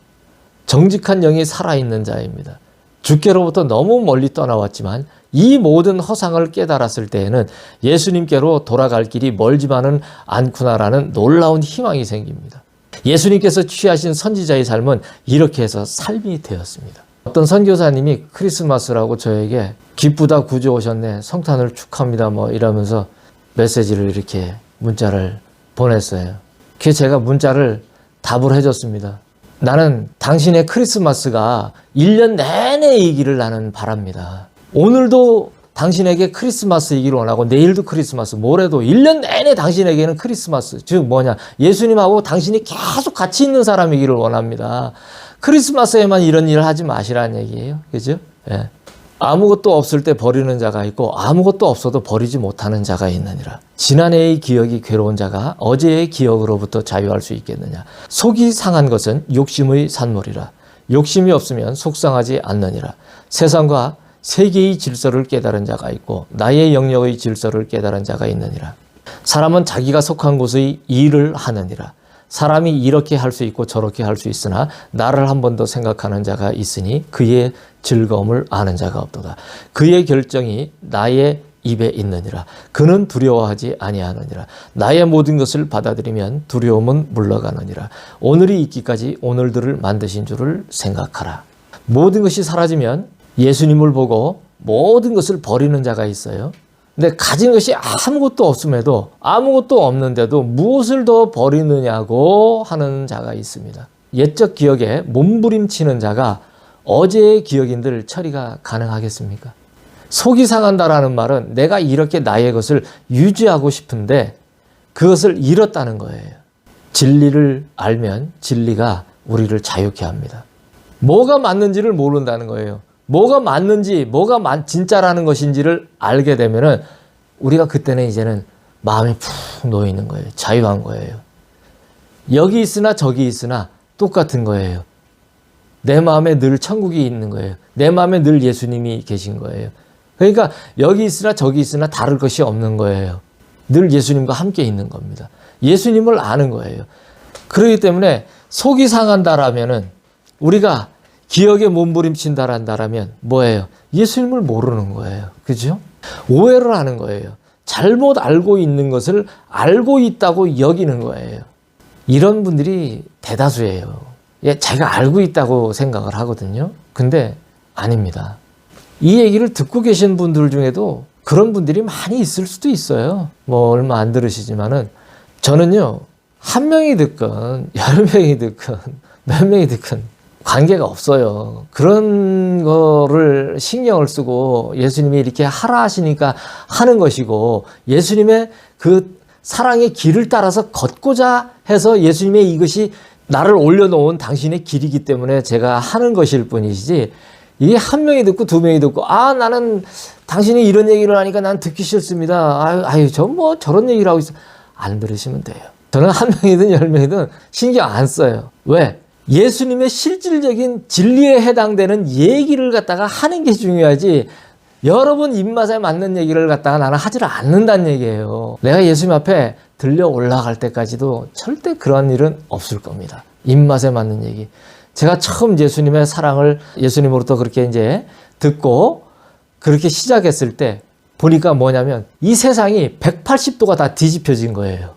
정직한 영이 살아있는 자입니다. 주께로부터 너무 멀리 떠나왔지만 이 모든 허상을 깨달았을 때에는 예수님께로 돌아갈 길이 멀지만은 않구나라는 놀라운 희망이 생깁니다. 예수님께서 취하신 선지자의 삶은 이렇게 해서 삶이 되었습니다. 어떤 선교사님이 크리스마스라고 저에게 기쁘다 구주 오셨네, 성탄을 축하합니다 뭐 이러면서 메시지를 이렇게 문자를 보냈어요. 그래서 제가 문자를 답을 해줬습니다. 나는 당신의 크리스마스가 1년 내내이기를 나는 바랍니다. 오늘도 당신에게 크리스마스이기를 원하고 내일도 크리스마스, 모레도 1년 내내 당신에게는 크리스마스, 즉 뭐냐, 예수님하고 당신이 계속 같이 있는 사람이기를 원합니다. 크리스마스에만 이런 일을 하지 마시라는 얘기예요. 그죠? 예. 아무것도 없을 때 버리는 자가 있고 아무것도 없어도 버리지 못하는 자가 있느니라. 지난해의 기억이 괴로운 자가 어제의 기억으로부터 자유할 수 있겠느냐. 속이 상한 것은 욕심의 산물이라. 욕심이 없으면 속상하지 않느니라. 세상과 세계의 질서를 깨달은 자가 있고 나의 영역의 질서를 깨달은 자가 있느니라. 사람은 자기가 속한 곳의 일을 하느니라. 사람이 이렇게 할 수 있고 저렇게 할 수 있으나 나를 한 번 더 생각하는 자가 있으니 그의 즐거움을 아는 자가 없도다. 그의 결정이 나의 입에 있느니라. 그는 두려워하지 아니하느니라. 나의 모든 것을 받아들이면 두려움은 물러가느니라. 오늘이 있기까지 오늘들을 만드신 줄을 생각하라. 모든 것이 사라지면 예수님을 보고 모든 것을 버리는 자가 있어요. 근데 가진 것이 아무것도 없음에도 아무것도 없는데도 무엇을 더 버리느냐고 하는 자가 있습니다. 옛적 기억에 몸부림치는 자가 어제의 기억인들 처리가 가능하겠습니까? 속이 상한다라는 말은 내가 이렇게 나의 것을 유지하고 싶은데 그것을 잃었다는 거예요. 진리를 알면 진리가 우리를 자유케 합니다. 뭐가 맞는지를 모른다는 거예요. 뭐가 맞는지, 뭐가 진짜라는 것인지를 알게 되면은 우리가 그때는 이제는 마음이 푹 놓여 있는 거예요. 자유한 거예요. 여기 있으나 저기 있으나 똑같은 거예요. 내 마음에 늘 천국이 있는 거예요. 내 마음에 늘 예수님이 계신 거예요. 그러니까 여기 있으나 저기 있으나 다를 것이 없는 거예요. 늘 예수님과 함께 있는 겁니다. 예수님을 아는 거예요. 그렇기 때문에 속이 상한다라면은 우리가 기억에 몸부림친다란다라면 뭐예요? 예수님을 모르는 거예요. 그죠? 오해를 하는 거예요. 잘못 알고 있는 것을 알고 있다고 여기는 거예요. 이런 분들이 대다수예요. 자기가 알고 있다고 생각을 하거든요. 근데 아닙니다. 이 얘기를 듣고 계신 분들 중에도 그런 분들이 많이 있을 수도 있어요. 뭐 얼마 안 들으시지만은 저는요, 한 명이 듣건 10명이 듣건 몇 명이 듣건 관계가 없어요. 그런 거를 신경을 쓰고 예수님이 이렇게 하라 하시니까 하는 것이고 예수님의 그 사랑의 길을 따라서 걷고자 해서 예수님의 이것이 나를 올려놓은 당신의 길이기 때문에 제가 하는 것일 뿐이지, 이게 한 명이 듣고 두 명이 듣고 나는 당신이 이런 얘기를 하니까 난 듣기 싫습니다. 저 뭐 저런 얘기를 하고 있어. 안 들으시면 돼요. 저는 한 명이든 10명이든 신경 안 써요. 왜? 예수님의 실질적인 진리에 해당되는 얘기를 갖다가 하는 게 중요하지, 여러분 입맛에 맞는 얘기를 갖다가 나는 하지를 않는다는 얘기예요. 내가 예수님 앞에 들려 올라갈 때까지도 절대 그런 일은 없을 겁니다. 입맛에 맞는 얘기. 제가 처음 예수님의 사랑을 예수님으로부터 그렇게 이제 듣고 그렇게 시작했을 때 보니까 뭐냐면 이 세상이 180도가 다 뒤집혀진 거예요.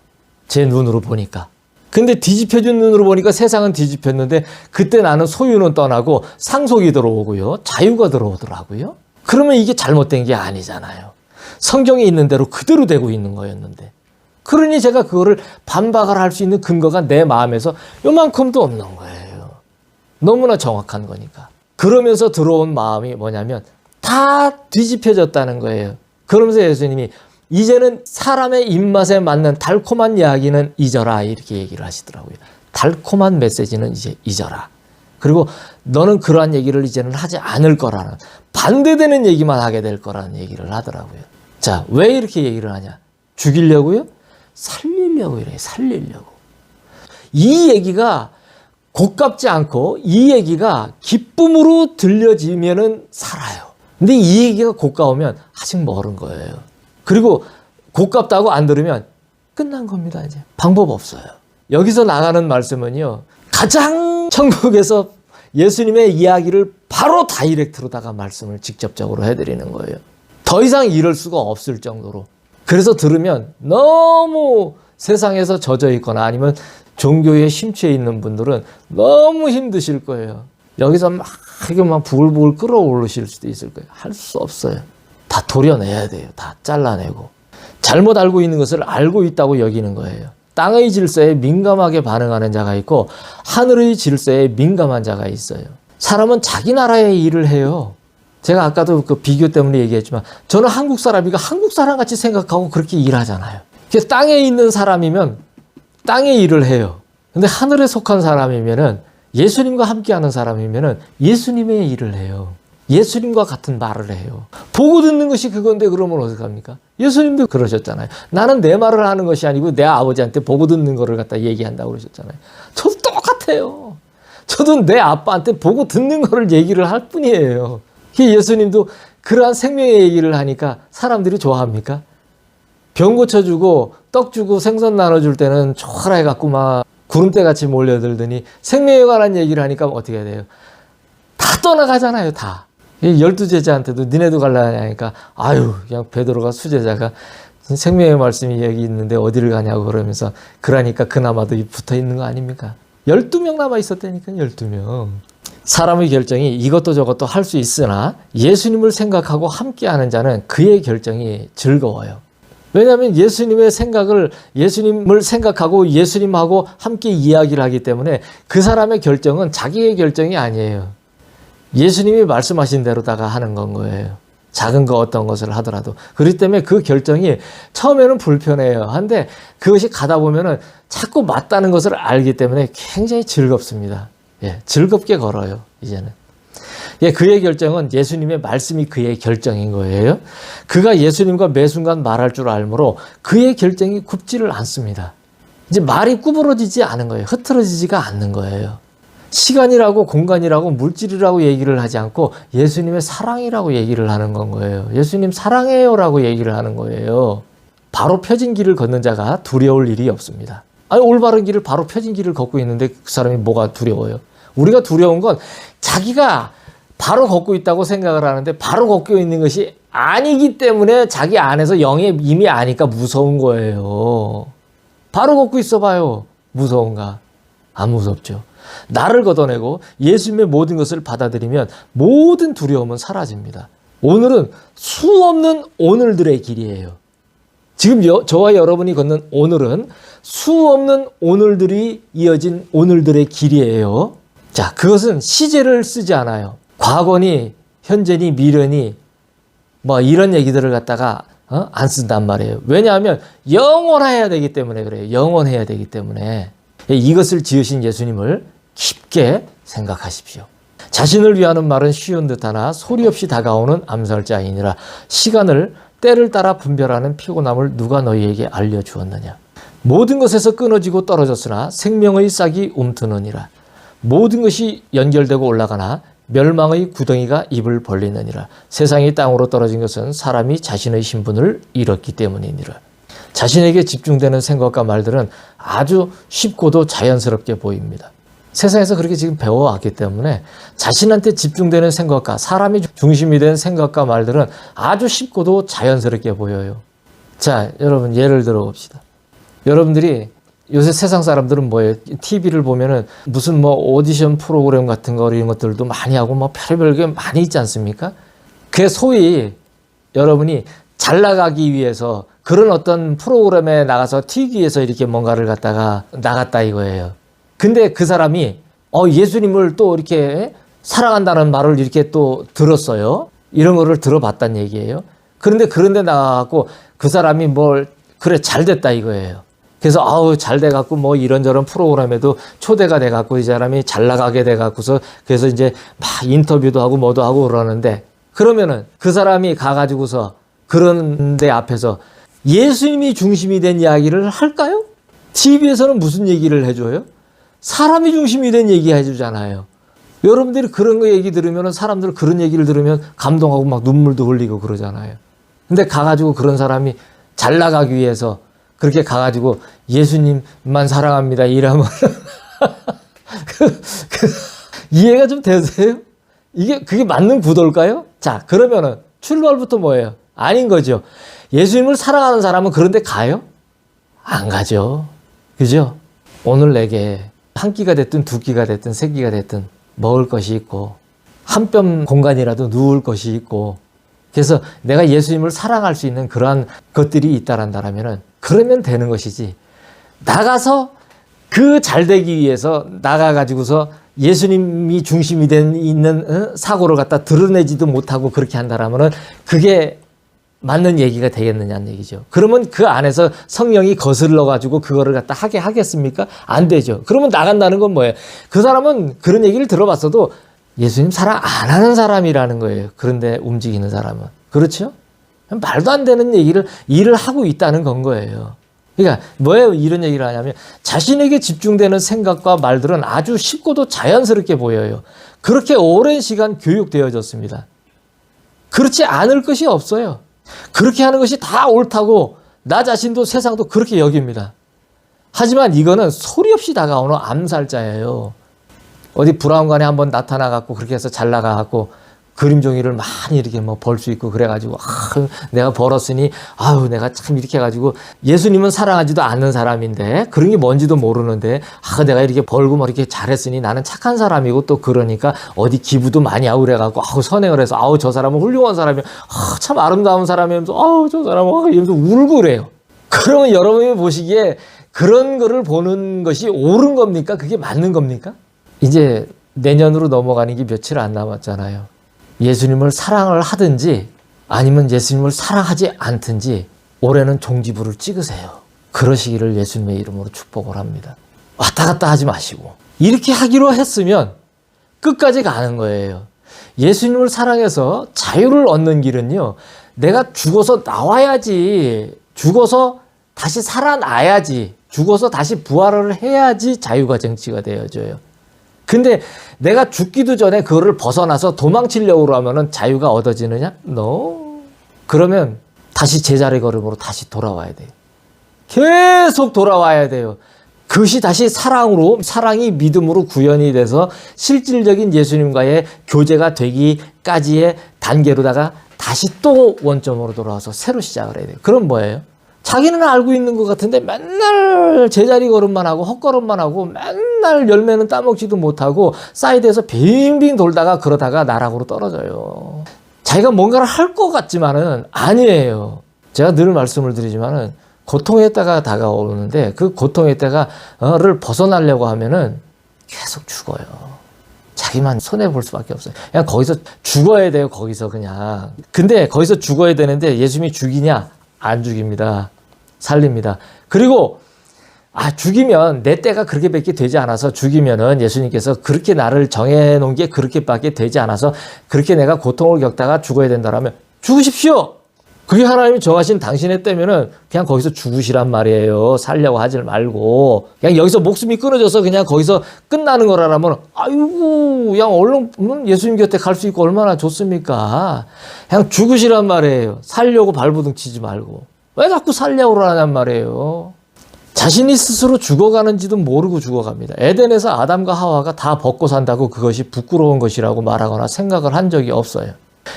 제 눈으로 보니까. 근데 뒤집혀진 눈으로 보니까 세상은 뒤집혔는데 그때 나는 소유는 떠나고 상속이 들어오고요. 자유가 들어오더라고요. 그러면 이게 잘못된 게 아니잖아요. 성경에 있는 대로 그대로 되고 있는 거였는데. 그러니 제가 그거를 반박을 할 수 있는 근거가 내 마음에서 요만큼도 없는 거예요. 너무나 정확한 거니까. 그러면서 들어온 마음이 뭐냐면 다 뒤집혀졌다는 거예요. 그러면서 예수님이 이제는 사람의 입맛에 맞는 달콤한 이야기는 잊어라 이렇게 얘기를 하시더라고요. 달콤한 메시지는 이제 잊어라. 그리고 너는 그러한 얘기를 이제는 하지 않을 거라는, 반대되는 얘기만 하게 될 거라는 얘기를 하더라고요. 자, 왜 이렇게 얘기를 하냐? 죽이려고요? 살리려고 이래요. 살리려고. 이 얘기가 고깝지 않고 이 얘기가 기쁨으로 들려지면은 살아요. 근데 이 얘기가 고가우면 아직 멀은 거예요. 그리고 고깝다고 안 들으면 끝난 겁니다. 이제 방법 없어요. 여기서 나가는 말씀은요, 가장 천국에서 예수님의 이야기를 바로 다이렉트로다가 말씀을 직접적으로 해드리는 거예요. 더 이상 이럴 수가 없을 정도로. 그래서 들으면 너무 세상에서 젖어 있거나 아니면 종교에 심취해 있는 분들은 너무 힘드실 거예요. 여기서 막 부글부글 끓어오르실 수도 있을 거예요. 할 수 없어요. 다 도려내야 돼요. 다 잘라내고. 잘못 알고 있는 것을 알고 있다고 여기는 거예요. 땅의 질서에 민감하게 반응하는 자가 있고 하늘의 질서에 민감한 자가 있어요. 사람은 자기 나라의 일을 해요. 제가 아까도 그 비교 때문에 얘기했지만 저는 한국 사람이니까 한국 사람 같이 생각하고 그렇게 일하잖아요. 그래서 땅에 있는 사람이면 땅의 일을 해요. 근데 하늘에 속한 사람이면은 예수님과 함께하는 사람이면은 예수님의 일을 해요. 예수님과 같은 말을 해요. 보고 듣는 것이 그건데 그러면 어떡합니까? 예수님도 그러셨잖아요. 나는 내 말을 하는 것이 아니고 내 아버지한테 보고 듣는 거를 갖다 얘기한다고 그러셨잖아요. 저도 똑같아요. 저도 내 아빠한테 보고 듣는 거를 얘기를 할 뿐이에요. 예수님도 그러한 생명의 얘기를 하니까 사람들이 좋아합니까? 병 고쳐주고 떡 주고 생선 나눠줄 때는 초라 해갖고 막 구름대같이 몰려들더니 생명에 관한 얘기를 하니까 어떻게 해야 돼요? 다 떠나가잖아요. 다. 12제자한테도 니네도 갈라냐 하니까 아유 그냥 베드로가 수제자가 생명의 말씀이 여기 있는데 어디를 가냐고 그러면서 그러니까 그나마도 붙어 있는 거 아닙니까? 12명 남아 있었다니까. 12명. 사람의 결정이 이것도 저것도 할 수 있으나 예수님을 생각하고 함께하는 자는 그의 결정이 즐거워요. 왜냐하면 예수님의 생각을, 예수님을 생각하고 예수님하고 함께 이야기를 하기 때문에 그 사람의 결정은 자기의 결정이 아니에요. 예수님이 말씀하신 대로다가 하는 건 거예요. 작은 거 어떤 것을 하더라도. 그렇기 때문에 그 결정이 처음에는 불편해요. 한데 그것이 가다 보면은 자꾸 맞다는 것을 알기 때문에 굉장히 즐겁습니다. 예, 즐겁게 걸어요, 이제는. 예, 그의 결정은 예수님의 말씀이 그의 결정인 거예요. 그가 예수님과 매 순간 말할 줄 알므로 그의 결정이 굽지를 않습니다. 이제 말이 구부러지지 않은 거예요. 흐트러지지가 않는 거예요. 시간이라고 공간이라고 물질이라고 얘기를 하지 않고 예수님의 사랑이라고 얘기를 하는 건 거예요. 예수님 사랑해요라고 얘기를 하는 거예요. 바로 펴진 길을 걷는 자가 두려울 일이 없습니다. 아니, 올바른 길을 바로 펴진 길을 걷고 있는데 그 사람이 뭐가 두려워요? 우리가 두려운 건 자기가 바로 걷고 있다고 생각을 하는데 바로 걷고 있는 것이 아니기 때문에 자기 안에서 영에 이미 아니까 무서운 거예요. 바로 걷고 있어 봐요. 무서운가? 안 무섭죠. 나를 걷어내고 예수님의 모든 것을 받아들이면 모든 두려움은 사라집니다. 오늘은 수없는 오늘들의 길이에요. 지금 저와 여러분이 걷는 오늘은 수없는 오늘들이 이어진 오늘들의 길이에요. 자, 그것은 시제를 쓰지 않아요. 과거니 현재니 미래니 뭐 이런 얘기들을 갖다가 안 쓴단 말이에요. 왜냐하면 영원해야 되기 때문에 그래요. 영원해야 되기 때문에. 이것을 지으신 예수님을 깊게 생각하십시오. 자신을 위하는 말은 쉬운 듯하나 소리 없이 다가오는 암살자이니라. 시간을 때를 따라 분별하는 피곤함을 누가 너희에게 알려주었느냐. 모든 것에서 끊어지고 떨어졌으나 생명의 싹이 움트느니라. 모든 것이 연결되고 올라가나 멸망의 구덩이가 입을 벌리느니라. 세상이 땅으로 떨어진 것은 사람이 자신의 신분을 잃었기 때문이니라. 자신에게 집중되는 생각과 말들은 아주 쉽고도 자연스럽게 보입니다. 세상에서 그렇게 지금 배워왔기 때문에 자신한테 집중되는 생각과 사람이 중심이 된 생각과 말들은 아주 쉽고도 자연스럽게 보여요. 자, 여러분 예를 들어 봅시다. 여러분들이 요새 세상 사람들은 뭐예요? TV를 보면은 무슨 뭐 오디션 프로그램 같은 거 이런 것들도 많이 하고 뭐 별의별 게 많이 있지 않습니까? 그게 소위 여러분이 잘 나가기 위해서 그런 어떤 프로그램에 나가서 튀기 위해서 이렇게 뭔가를 갖다가 나갔다 이거예요. 근데 그 사람이 예수님을 또 이렇게 사랑한다는 말을 이렇게 또 들었어요. 이런 거를 들어봤단 얘기예요. 그런데 나가고 그 사람이 그래 잘 됐다 이거예요. 그래서 잘 돼갖고 뭐 이런저런 프로그램에도 초대가 돼갖고 이 사람이 잘 나가게 돼갖고서 그래서 이제 막 인터뷰도 하고 뭐도 하고 그러는데 그러면은 그 사람이 가가지고서 그런 데 앞에서 예수님이 중심이 된 이야기를 할까요? TV에서는 무슨 얘기를 해줘요? 사람이 중심이 된 얘기 해주잖아요. 여러분들이 그런 거 얘기 들으면 사람들 그런 얘기를 들으면 감동하고 막 눈물도 흘리고 그러잖아요. 근데 가가지고 그런 사람이 잘 나가기 위해서 그렇게 가가지고 예수님만 사랑합니다 이러면 이해가 좀 되세요? 그게 맞는 구도일까요? 자, 그러면은 출발부터 뭐예요? 아닌 거죠. 예수님을 사랑하는 사람은 그런 데 가요? 안 가죠. 그죠? 오늘 내게 한 끼가 됐든 두 끼가 됐든 세 끼가 됐든 먹을 것이 있고 한 뼘 공간이라도 누울 것이 있고 그래서 내가 예수님을 사랑할 수 있는 그러한 것들이 있다란다면은 그러면 되는 것이지 나가서 그 잘 되기 위해서 나가가지고서 예수님이 중심이 있는 사고를 갖다 드러내지도 못하고 그렇게 한다라면은 그게 맞는 얘기가 되겠느냐는 얘기죠. 그러면 그 안에서 성령이 거슬러 가지고 그거를 갖다 하게 하겠습니까? 안 되죠. 그러면 나간다는 건 뭐예요? 그 사람은 그런 얘기를 들어봤어도 예수님 사랑 안 하는 사람이라는 거예요. 그런데 움직이는 사람은. 그렇죠? 말도 안 되는 일을 하고 있다는 건 거예요. 그러니까 뭐예요? 이런 얘기를 하냐면 자신에게 집중되는 생각과 말들은 아주 쉽고도 자연스럽게 보여요. 그렇게 오랜 시간 교육되어졌습니다. 그렇지 않을 것이 없어요. 그렇게 하는 것이 다 옳다고 나 자신도 세상도 그렇게 여깁니다. 하지만 이거는 소리 없이 다가오는 암살자예요. 어디 브라운관에 한번 나타나갖고 그렇게 해서 잘 나가갖고 그림 종이를 많이 이렇게 벌 수 있고 그래가지고 내가 벌었으니 내가 참 이렇게 해가지고 예수님은 사랑하지도 않는 사람인데 그런 게 뭔지도 모르는데 내가 이렇게 벌고 이렇게 잘했으니 나는 착한 사람이고 또 그러니까 어디 기부도 많이 하고 그래갖고 선행을 해서 저 사람은 훌륭한 사람이야 참 아름다운 사람이면서 저 사람은 이러면서 울고 그래요. 그러면 여러분이 보시기에 그런 거를 보는 것이 옳은 겁니까? 그게 맞는 겁니까? 이제 내년으로 넘어가는 게 며칠 안 남았잖아요. 예수님을 사랑을 하든지 아니면 예수님을 사랑하지 않든지 올해는 종지부를 찍으세요. 그러시기를 예수님의 이름으로 축복을 합니다. 왔다 갔다 하지 마시고 이렇게 하기로 했으면 끝까지 가는 거예요. 예수님을 사랑해서 자유를 얻는 길은요. 내가 죽어서 나와야지 죽어서 다시 살아나야지 죽어서 다시 부활을 해야지 자유가 정치가 되어져요. 근데 내가 죽기도 전에 그거를 벗어나서 도망치려고 하면은 자유가 얻어지느냐? No. 그러면 다시 제자리 걸음으로 다시 돌아와야 돼요. 계속 돌아와야 돼요. 그것이 다시 사랑이 믿음으로 구현이 돼서 실질적인 예수님과의 교제가 되기까지의 단계로다가 다시 또 원점으로 돌아와서 새로 시작을 해야 돼요. 그럼 뭐예요? 자기는 알고 있는 것 같은데 맨날 제자리 걸음만 하고 헛걸음만 하고 맨날 열매는 따먹지도 못하고 사이드에서 빙빙 돌다가 그러다가 나락으로 떨어져요. 자기가 뭔가를 할 것 같지만은 아니에요. 제가 늘 말씀을 드리지만은 고통의 때가 다가오는데 그 고통의 때가를 벗어나려고 하면은 계속 죽어요. 자기만 손해볼 수밖에 없어요. 그냥 거기서 죽어야 돼요. 거기서 그냥. 근데 거기서 죽어야 되는데 예수님이 죽이냐? 안 죽입니다. 살립니다. 그리고 죽이면 내 때가 그렇게밖에 되지 않아서 죽이면은 예수님께서 그렇게 나를 정해놓은 게 그렇게밖에 되지 않아서 그렇게 내가 고통을 겪다가 죽어야 된다라면 죽으십시오. 그게 하나님이 정하신 당신의 때면은 그냥 거기서 죽으시란 말이에요. 살려고 하지 말고 그냥 여기서 목숨이 끊어져서 그냥 거기서 끝나는 거라면 아이고 그냥 얼른 예수님 곁에 갈 수 있고 얼마나 좋습니까? 그냥 죽으시란 말이에요. 살려고 발버둥 치지 말고 왜 자꾸 살려고 하냔 말이에요. 자신이 스스로 죽어가는지도 모르고 죽어갑니다. 에덴에서 아담과 하와가 다 벗고 산다고 그것이 부끄러운 것이라고 말하거나 생각을 한 적이 없어요.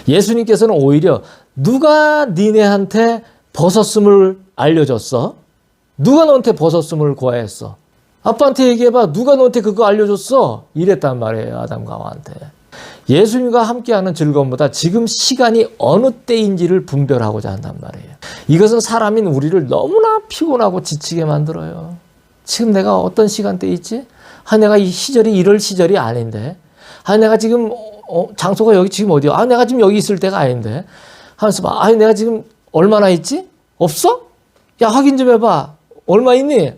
예수님께서는 오히려 누가 니네한테 벗었음을 알려줬어? 누가 너한테 벗었음을 고하였어? 아빠한테 얘기해봐. 누가 너한테 그거 알려줬어? 이랬단 말이에요. 아담과 하와한테. 예수님과 함께하는 즐거움보다 지금 시간이 어느 때인지를 분별하고자 한단 말이에요. 이것은 사람인 우리를 너무나 피곤하고 지치게 만들어요. 지금 내가 어떤 시간대에 있지? 내가 이 시절이 이럴 시절이 아닌데. 내가 지금 장소가 여기 지금 어디야? 내가 지금 여기 있을 때가 아닌데. 하면서 봐. 내가 지금 얼마나 있지? 없어? 야, 확인 좀 해봐. 얼마 있니?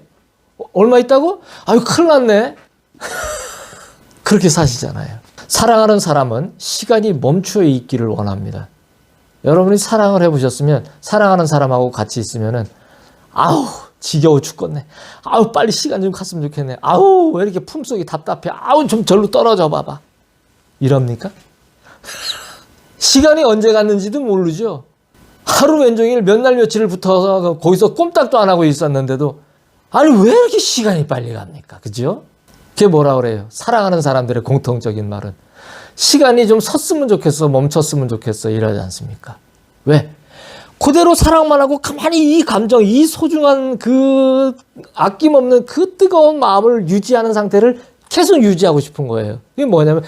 얼마 있다고? 큰일 났네. 그렇게 사시잖아요. 사랑하는 사람은 시간이 멈추어 있기를 원합니다. 여러분이 사랑을 해보셨으면 사랑하는 사람하고 같이 있으면은 지겨워 죽겠네. 빨리 시간 좀 갔으면 좋겠네. 왜 이렇게 품속이 답답해. 좀 절로 떨어져 봐봐. 이럽니까? 시간이 언제 갔는지도 모르죠. 하루 왼종일 몇 날 며칠을 붙어서 거기서 꼼짝도 안 하고 있었는데도 왜 이렇게 시간이 빨리 갑니까? 그죠? 그게 뭐라 그래요? 사랑하는 사람들의 공통적인 말은 시간이 좀 섰으면 좋겠어, 멈췄으면 좋겠어 이러지 않습니까? 왜? 그대로 사랑만 하고 가만히 이 감정, 이 소중한 그 아낌없는 그 뜨거운 마음을 유지하는 상태를 계속 유지하고 싶은 거예요. 이게 뭐냐면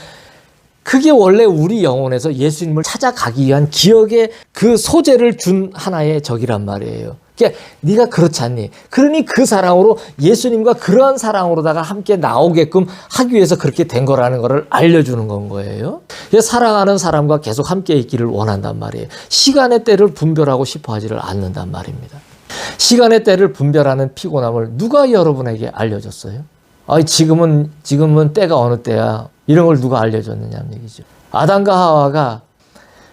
그게 원래 우리 영혼에서 예수님을 찾아가기 위한 기억의 그 소재를 준 하나의 적이란 말이에요. 그러니까 네가 그렇지 않니? 그러니 그 사랑으로 예수님과 그러한 사랑으로다가 함께 나오게끔 하기 위해서 그렇게 된 거라는 거를 알려주는 건 거예요. 사랑하는 사람과 계속 함께 있기를 원한단 말이에요. 시간의 때를 분별하고 싶어 하지를 않는단 말입니다. 시간의 때를 분별하는 피곤함을 누가 여러분에게 알려줬어요? 지금은 때가 어느 때야? 이런 걸 누가 알려줬느냐는 얘기죠. 아담과 하와가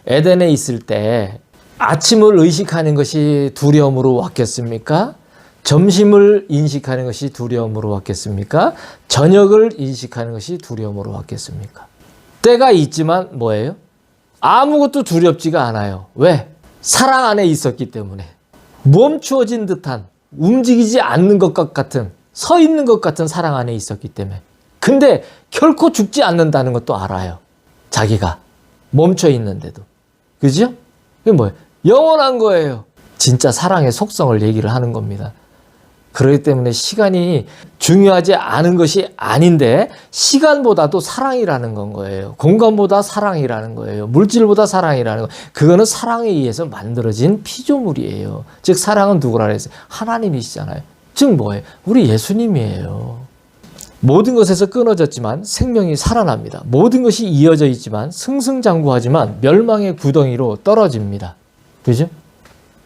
에덴에 있을 때 아침을 의식하는 것이 두려움으로 왔겠습니까? 점심을 인식하는 것이 두려움으로 왔겠습니까? 저녁을 인식하는 것이 두려움으로 왔겠습니까? 때가 있지만 뭐예요? 아무것도 두렵지가 않아요. 왜? 사랑 안에 있었기 때문에. 멈추어진 듯한, 움직이지 않는 것 같은, 서 있는 것 같은 사랑 안에 있었기 때문에. 근데 결코 죽지 않는다는 것도 알아요. 자기가 멈춰 있는데도. 그죠? 그게 뭐예요? 영원한 거예요. 진짜 사랑의 속성을 얘기를 하는 겁니다. 그렇기 때문에 시간이 중요하지 않은 것이 아닌데 시간보다도 사랑이라는 건 거예요. 공간보다 사랑이라는 거예요. 물질보다 사랑이라는 거. 그거는 사랑에 의해서 만들어진 피조물이에요. 즉 사랑은 누구라 그랬어요? 하나님이시잖아요. 즉 뭐예요? 우리 예수님이에요. 모든 것에서 끊어졌지만 생명이 살아납니다. 모든 것이 이어져 있지만 승승장구하지만 멸망의 구덩이로 떨어집니다. 그죠?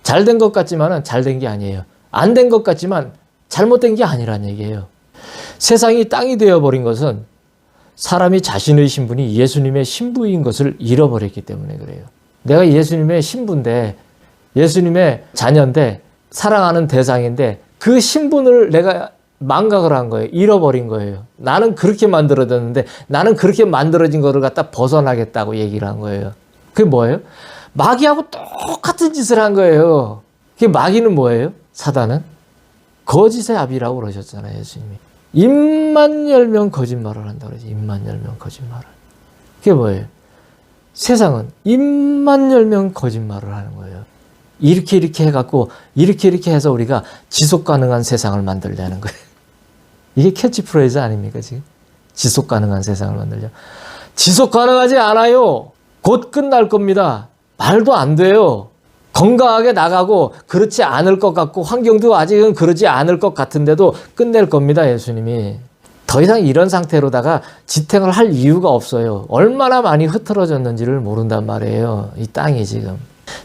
잘된 것 같지만 잘된 게 아니에요. 안 된 것 같지만 잘못된 게 아니란 얘기예요. 세상이 땅이 되어버린 것은 사람이 자신의 신분이 예수님의 신부인 것을 잃어버렸기 때문에 그래요. 내가 예수님의 신부인데 예수님의 자녀인데 사랑하는 대상인데 그 신분을 내가 망각을 한 거예요. 잃어버린 거예요. 나는 그렇게 만들어졌는데 나는 그렇게 만들어진 거를 갖다 벗어나겠다고 얘기를 한 거예요. 그게 뭐예요? 마귀하고 똑같은 짓을 한 거예요. 그게 마귀는 뭐예요? 사단은 거짓의 아비라고 그러셨잖아요. 예수님이. 입만 열면 거짓말을 한다고 그러지. 입만 열면 거짓말을. 그게 뭐예요? 세상은 입만 열면 거짓말을 하는 거예요. 이렇게 해갖고 이렇게 해서 우리가 지속 가능한 세상을 만들려는 거예요. 이게 캐치프레이즈 아닙니까 지금? 지속 가능한 세상을 만들려. 지속 가능하지 않아요. 곧 끝날 겁니다. 말도 안 돼요. 건강하게 나가고 그렇지 않을 것 같고 환경도 아직은 그러지 않을 것 같은데도 끝낼 겁니다. 예수님이. 더 이상 이런 상태로다가 지탱을 할 이유가 없어요. 얼마나 많이 흐트러졌는지를 모른단 말이에요. 이 땅이 지금.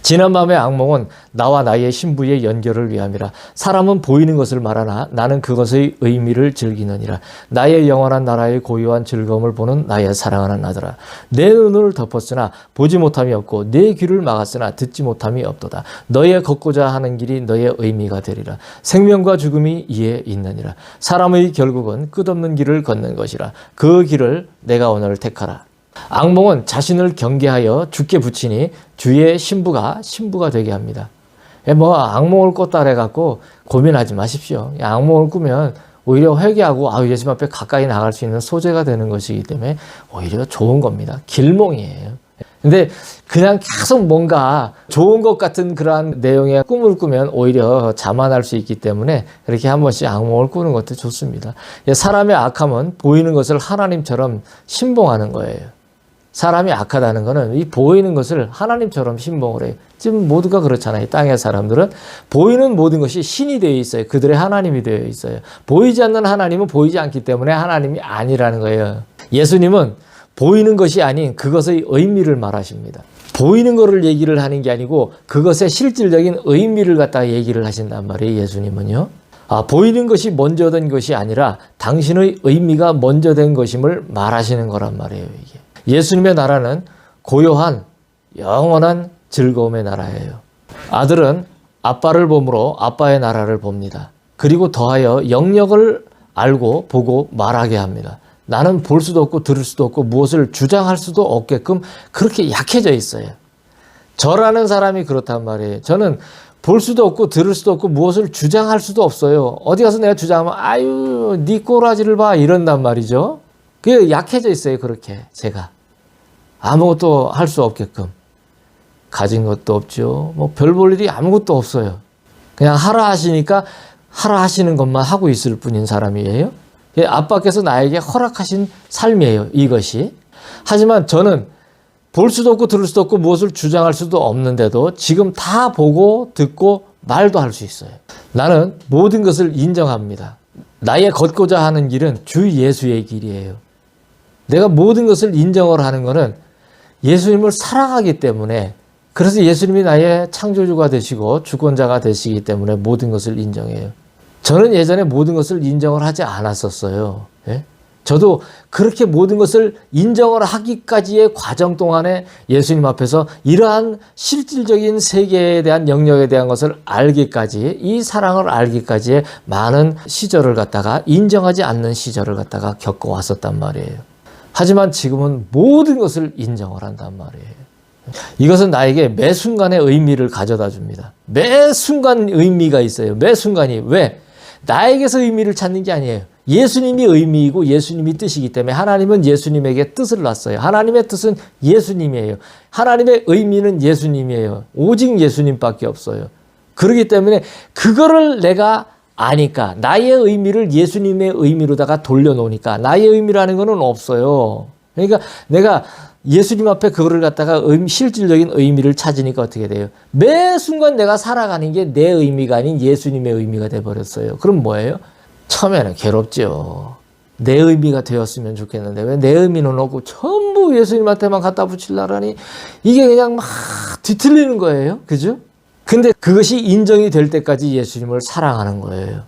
지난밤의 악몽은 나와 나의 신부의 연결을 위함이라. 사람은 보이는 것을 말하나 나는 그것의 의미를 즐기느니라. 나의 영원한 나라의 고유한 즐거움을 보는 나의 사랑하는 아들아. 내 눈을 덮었으나 보지 못함이 없고 내 귀를 막았으나 듣지 못함이 없도다. 너의 걷고자 하는 길이 너의 의미가 되리라. 생명과 죽음이 이에 있느니라. 사람의 결국은 끝없는 길을 걷는 것이라. 그 길을 내가 오늘 택하라. 악몽은 자신을 경계하여 죽게 붙이니 주의 신부가 되게 합니다. 뭐 악몽을 꿨다 해갖고 고민하지 마십시오. 악몽을 꾸면 오히려 회개하고 예수님 앞에 가까이 나갈 수 있는 소재가 되는 것이기 때문에 오히려 좋은 겁니다. 길몽이에요. 근데 그냥 계속 뭔가 좋은 것 같은 그러한 내용의 꿈을 꾸면 오히려 자만할 수 있기 때문에 그렇게 한 번씩 악몽을 꾸는 것도 좋습니다. 사람의 악함은 보이는 것을 하나님처럼 신봉하는 거예요. 사람이 악하다는 것은 이 보이는 것을 하나님처럼 신봉을 해요. 지금 모두가 그렇잖아요. 땅의 사람들은 보이는 모든 것이 신이 되어 있어요. 그들의 하나님이 되어 있어요. 보이지 않는 하나님은 보이지 않기 때문에 하나님이 아니라는 거예요. 예수님은 보이는 것이 아닌 그것의 의미를 말하십니다. 보이는 것을 얘기를 하는 게 아니고 그것의 실질적인 의미를 갖다가 얘기를 하신단 말이에요. 예수님은요. 보이는 것이 먼저 된 것이 아니라 당신의 의미가 먼저 된 것임을 말하시는 거란 말이에요. 이게. 예수님의 나라는 고요한 영원한 즐거움의 나라예요. 아들은 아빠를 보므로 아빠의 나라를 봅니다. 그리고 더하여 영역을 알고 보고 말하게 합니다. 나는 볼 수도 없고 들을 수도 없고 무엇을 주장할 수도 없게끔 그렇게 약해져 있어요. 저라는 사람이 그렇단 말이에요. 저는 볼 수도 없고 들을 수도 없고 무엇을 주장할 수도 없어요. 어디 가서 내가 주장하면 아유 네 꼬라지를 봐 이런단 말이죠. 그게 약해져 있어요. 그렇게 제가 아무것도 할 수 없게끔 가진 것도 없죠. 뭐 별 볼 일이 아무것도 없어요. 그냥 하라 하시니까 하라 하시는 것만 하고 있을 뿐인 사람이에요. 아빠께서 나에게 허락하신 삶이에요. 이것이. 하지만 저는 볼 수도 없고 들을 수도 없고 무엇을 주장할 수도 없는데도 지금 다 보고 듣고 말도 할 수 있어요. 나는 모든 것을 인정합니다. 나의 걷고자 하는 길은 주 예수의 길이에요. 내가 모든 것을 인정을 하는 것은 예수님을 사랑하기 때문에, 그래서 예수님이 나의 창조주가 되시고 주권자가 되시기 때문에 모든 것을 인정해요. 저는 예전에 모든 것을 인정을 하지 않았었어요. 예? 저도 그렇게 모든 것을 인정을 하기까지의 과정 동안에 예수님 앞에서 이러한 실질적인 세계에 대한 영역에 대한 것을 알기까지, 이 사랑을 알기까지의 많은 시절을 갖다가 인정하지 않는 시절을 갖다가 겪어왔었단 말이에요. 하지만 지금은 모든 것을 인정을 한단 말이에요. 이것은 나에게 매 순간의 의미를 가져다 줍니다. 매 순간 의미가 있어요. 매 순간이. 왜? 나에게서 의미를 찾는 게 아니에요. 예수님이 의미이고 예수님이 뜻이기 때문에 하나님은 예수님에게 뜻을 놨어요. 하나님의 뜻은 예수님이에요. 하나님의 의미는 예수님이에요. 오직 예수님밖에 없어요. 그렇기 때문에 그거를 내가 아니까 나의 의미를 예수님의 의미로다가 돌려놓으니까 나의 의미라는 거는 없어요. 그러니까 내가 예수님 앞에 그거를 갖다가 실질적인 의미를 찾으니까 어떻게 돼요? 매 순간 내가 살아가는 게 내 의미가 아닌 예수님의 의미가 돼버렸어요. 그럼 뭐예요? 처음에는 괴롭죠. 내 의미가 되었으면 좋겠는데 왜 내 의미는 없고 전부 예수님한테만 갖다 붙이려니 이게 그냥 막 뒤틀리는 거예요. 그죠? 근데 그것이 인정이 될 때까지 예수님을 사랑하는 거예요.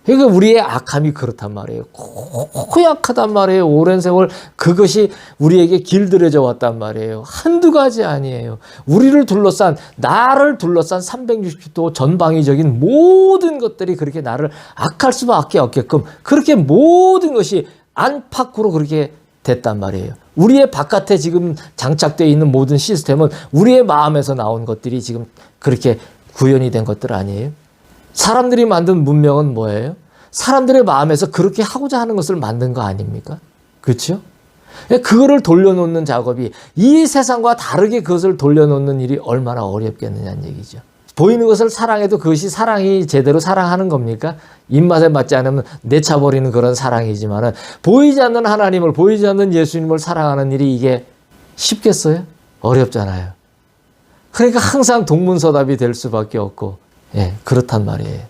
그러니까 우리의 악함이 그렇단 말이에요. 고약하단 말이에요. 오랜 세월 그것이 우리에게 길들여져 왔단 말이에요. 한두 가지 아니에요. 우리를 둘러싼, 나를 둘러싼 360도 전방위적인 모든 것들이 그렇게 나를 악할 수밖에 없게끔 그렇게 모든 것이 안팎으로 그렇게 됐단 말이에요. 우리의 바깥에 지금 장착되어 있는 모든 시스템은 우리의 마음에서 나온 것들이 지금 그렇게 구현이 된 것들 아니에요? 사람들이 만든 문명은 뭐예요? 사람들의 마음에서 그렇게 하고자 하는 것을 만든 거 아닙니까? 그렇죠? 그거를 돌려놓는 작업이 이 세상과 다르게 그것을 돌려놓는 일이 얼마나 어렵겠느냐는 얘기죠. 보이는 것을 사랑해도 그것이 사랑이 제대로 사랑하는 겁니까? 입맛에 맞지 않으면 내쳐버리는 그런 사랑이지만은 보이지 않는 하나님을, 보이지 않는 예수님을 사랑하는 일이 이게 쉽겠어요? 어렵잖아요. 그러니까 항상 동문서답이 될 수밖에 없고, 예, 그렇단 말이에요.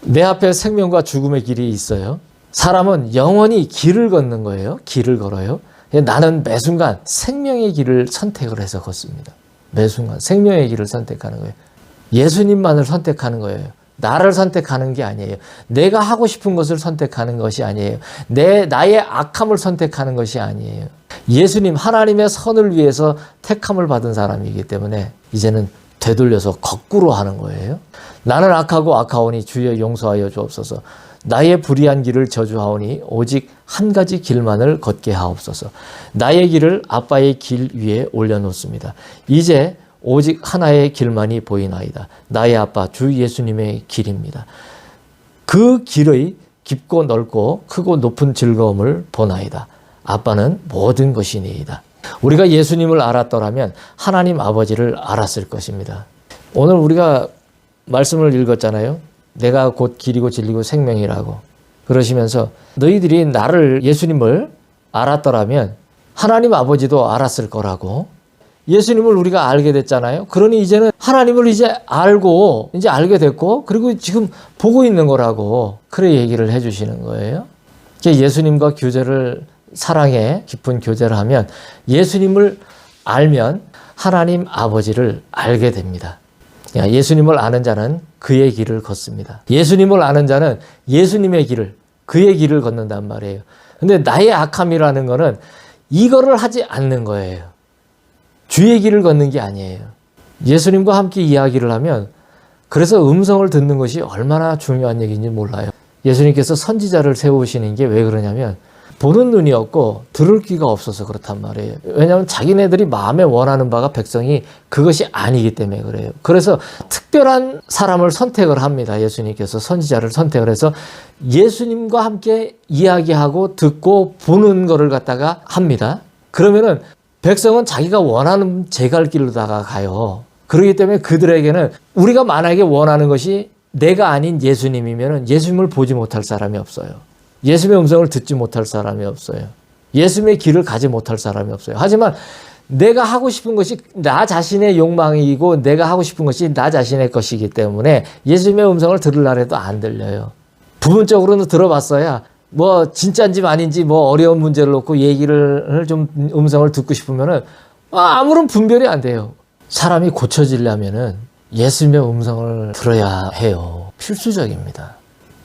내 앞에 생명과 죽음의 길이 있어요. 사람은 영원히 길을 걷는 거예요. 길을 걸어요. 나는 매 순간 생명의 길을 선택을 해서 걷습니다. 매 순간 생명의 길을 선택하는 거예요. 예수님만을 선택하는 거예요. 나를 선택하는 게 아니에요. 내가 하고 싶은 것을 선택하는 것이 아니에요. 나의 악함을 선택하는 것이 아니에요. 예수님, 하나님의 선을 위해서 택함을 받은 사람이기 때문에 이제는 되돌려서 거꾸로 하는 거예요. 나는 악하고 악하오니 주여 용서하여 주옵소서. 나의 불의한 길을 저주하오니 오직 한 가지 길만을 걷게 하옵소서. 나의 길을 아빠의 길 위에 올려놓습니다. 이제 오직 하나의 길만이 보이나이다. 나의 아빠 주 예수님의 길입니다. 그 길의 깊고 넓고 크고 높은 즐거움을 보나이다. 아빠는 모든 것이니이다. 우리가 예수님을 알았더라면 하나님 아버지를 알았을 것입니다. 오늘 우리가 말씀을 읽었잖아요. 내가 곧 길이고 진리고 생명이라고. 그러시면서 너희들이 나를 예수님을 알았더라면 하나님 아버지도 알았을 거라고. 예수님을 우리가 알게 됐잖아요. 그러니 이제는 하나님을 이제 알게 됐고, 그리고 지금 보고 있는 거라고. 그래 얘기를 해주시는 거예요. 예수님과 교제를, 사랑의 깊은 교제를 하면 예수님을 알면 하나님 아버지를 알게 됩니다. 예수님을 아는 자는 그의 길을 걷습니다. 예수님을 아는 자는 예수님의 길을, 그의 길을 걷는단 말이에요. 근데 나의 악함이라는 거는 이거를 하지 않는 거예요. 주의 길을 걷는 게 아니에요. 예수님과 함께 이야기를 하면, 그래서 음성을 듣는 것이 얼마나 중요한 얘기인지 몰라요. 예수님께서 선지자를 세우시는 게 왜 그러냐면 보는 눈이 없고 들을 귀가 없어서 그렇단 말이에요. 왜냐하면 자기네들이 마음에 원하는 바가 백성이 그것이 아니기 때문에 그래요. 그래서 특별한 사람을 선택을 합니다. 예수님께서 선지자를 선택을 해서 예수님과 함께 이야기하고 듣고 보는 거를 갖다가 합니다. 그러면은 백성은 자기가 원하는 제 갈 길로다가 가요. 그렇기 때문에 그들에게는 우리가 만약에 원하는 것이 내가 아닌 예수님이면 예수님을 보지 못할 사람이 없어요. 예수님의 음성을 듣지 못할 사람이 없어요. 예수님의 길을 가지 못할 사람이 없어요. 하지만 내가 하고 싶은 것이 나 자신의 욕망이고 내가 하고 싶은 것이 나 자신의 것이기 때문에 예수님의 음성을 들으려 해도 안 들려요. 부분적으로는 들어봤어야 뭐 진짜인지 아닌지 뭐 어려운 문제를 놓고 얘기를 좀 음성을 듣고 싶으면은 아무런 분별이 안 돼요. 사람이 고쳐지려면은 예수님의 음성을 들어야 해요. 필수적입니다.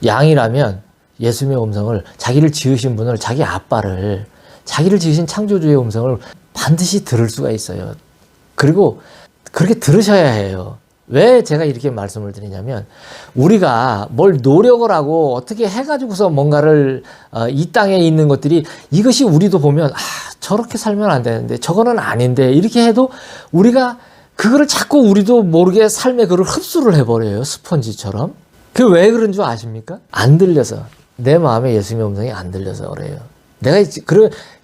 양이라면 예수님의 음성을, 자기를 지으신 분을, 자기 아빠를, 자기를 지으신 창조주의 음성을 반드시 들을 수가 있어요. 그리고 그렇게 들으셔야 해요. 왜 제가 이렇게 말씀을 드리냐면 우리가 뭘 노력을 하고 어떻게 해가지고서 뭔가를 이 땅에 있는 것들이 이것이 우리도 보면 저렇게 살면 안 되는데 저거는 아닌데 이렇게 해도 우리가 그거를 자꾸 우리도 모르게 삶의 그걸 흡수를 해버려요. 스펀지처럼. 그게 왜 그런 줄 아십니까? 안 들려서. 내 마음에 예수님의 음성이 안 들려서 그래요. 내가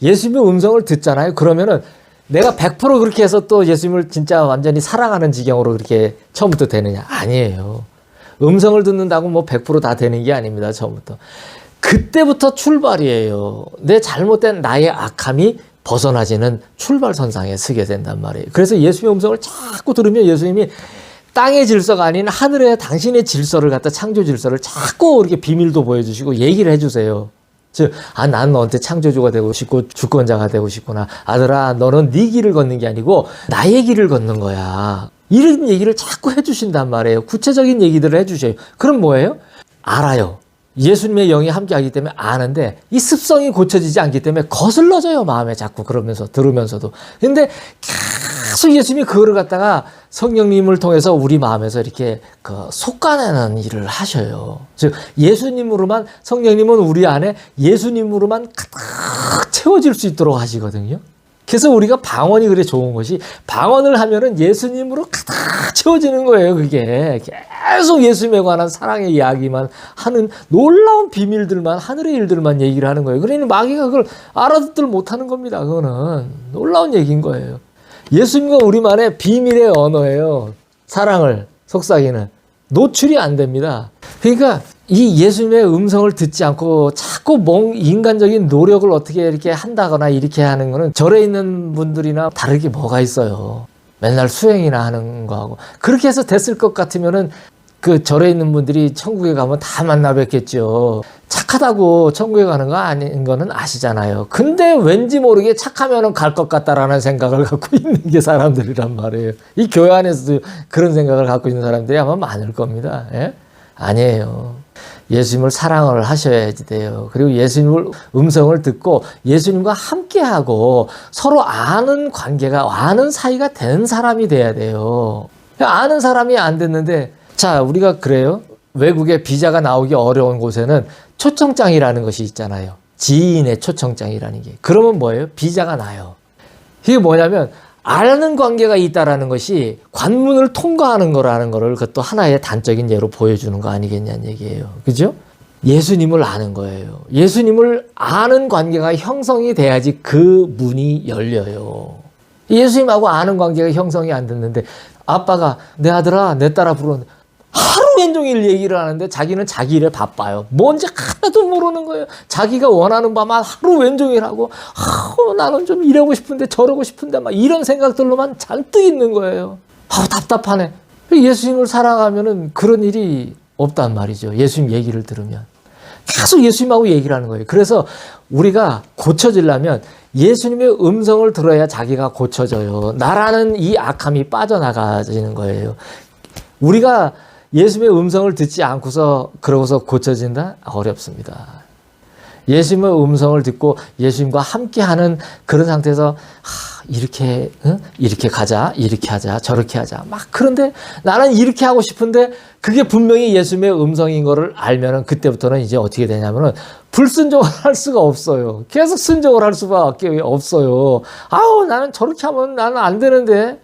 예수님의 음성을 듣잖아요. 그러면은 내가 100% 그렇게 해서 또 예수님을 진짜 완전히 사랑하는 지경으로 그렇게 처음부터 되느냐? 아니에요. 음성을 듣는다고 뭐 100% 다 되는 게 아닙니다. 처음부터. 그때부터 출발이에요. 내 잘못된 나의 악함이 벗어나지는 출발선상에 서게 된단 말이에요. 그래서 예수님의 음성을 자꾸 들으면 예수님이 땅의 질서가 아닌 하늘의 당신의 질서를 갖다, 창조 질서를 자꾸 이렇게 비밀도 보여주시고 얘기를 해주세요. 즉, 난 너한테 창조주가 되고 싶고 주권자가 되고 싶구나. 아들아, 너는 네 길을 걷는 게 아니고 나의 길을 걷는 거야. 이런 얘기를 자꾸 해주신단 말이에요. 구체적인 얘기들을 해주셔요. 그럼 뭐예요? 알아요. 예수님의 영이 함께하기 때문에 아는데 이 습성이 고쳐지지 않기 때문에 거슬러져요. 마음에 자꾸 그러면서 들으면서도. 근데 계속 예수님이 그거를 갖다가 성령님을 통해서 우리 마음에서 이렇게 솎아내는 일을 하셔요. 즉 예수님으로만, 성령님은 우리 안에 예수님으로만 가득 채워질 수 있도록 하시거든요. 그래서 우리가 방언이 그래 좋은 것이, 방언을 하면은 예수님으로 가득 채워지는 거예요. 그게 계속 예수님에 관한 사랑의 이야기만 하는 놀라운 비밀들만, 하늘의 일들만 얘기를 하는 거예요. 그러니 마귀가 그걸 알아듣들 못하는 겁니다. 그거는 놀라운 얘기인 거예요. 예수님과 우리만의 비밀의 언어예요. 사랑을 속삭이는. 노출이 안 됩니다. 그러니까 이 예수님의 음성을 듣지 않고 자꾸 인간적인 노력을 어떻게 이렇게 한다거나 이렇게 하는 거는 절에 있는 분들이나 다르게 뭐가 있어요. 맨날 수행이나 하는 거하고. 그렇게 해서 됐을 것 같으면은 그 절에 있는 분들이 천국에 가면 다 만나 뵙겠죠. 착하다고 천국에 가는 거 아닌 거는 아시잖아요. 근데 왠지 모르게 착하면은 갈 것 같다라는 생각을 갖고 있는 게 사람들이란 말이에요. 이 교회 안에서도 그런 생각을 갖고 있는 사람들이 아마 많을 겁니다. 예? 아니에요. 예수님을 사랑을 하셔야지 돼요. 그리고 예수님을 음성을 듣고 예수님과 함께하고 서로 아는 관계가, 아는 사이가 된 사람이 돼야 돼요. 아는 사람이 안 됐는데, 자, 우리가 그래요. 외국에 비자가 나오기 어려운 곳에는 초청장이라는 것이 있잖아요. 지인의 초청장이라는 게. 그러면 뭐예요? 비자가 나요. 이게 뭐냐면, 아는 관계가 있다라는 것이 관문을 통과하는 거라는 거를 그것도 하나의 단적인 예로 보여주는 거 아니겠냐는 얘기예요. 그죠? 예수님을 아는 거예요. 예수님을 아는 관계가 형성이 돼야지 그 문이 열려요. 예수님하고 아는 관계가 형성이 안 됐는데 아빠가 내 아들아 내 딸아 부르는데 하루 왼종일 얘기를 하는데 자기는 자기 일에 바빠요. 뭔지 하나도 모르는 거예요. 자기가 원하는 바만 하루 왼종일 하고 나는 좀 이러고 싶은데 저러고 싶은데 막 이런 생각들로만 잔뜩 있는 거예요. 답답하네. 예수님을 사랑하면은 그런 일이 없단 말이죠. 예수님 얘기를 들으면. 계속 예수님하고 얘기를 하는 거예요. 그래서 우리가 고쳐지려면 예수님의 음성을 들어야 자기가 고쳐져요. 나라는 이 악함이 빠져나가지는 거예요. 우리가 예수님의 음성을 듣지 않고서 그러고서 고쳐진다? 어렵습니다. 예수님의 음성을 듣고 예수님과 함께하는 그런 상태에서 이렇게 가자, 이렇게 하자, 저렇게 하자. 막 그런데 나는 이렇게 하고 싶은데 그게 분명히 예수님의 음성인 거를 알면은 그때부터는 이제 어떻게 되냐면은 불순종을 할 수가 없어요. 계속 순종을 할 수밖에 없어요. 나는 저렇게 하면 나는 안 되는데.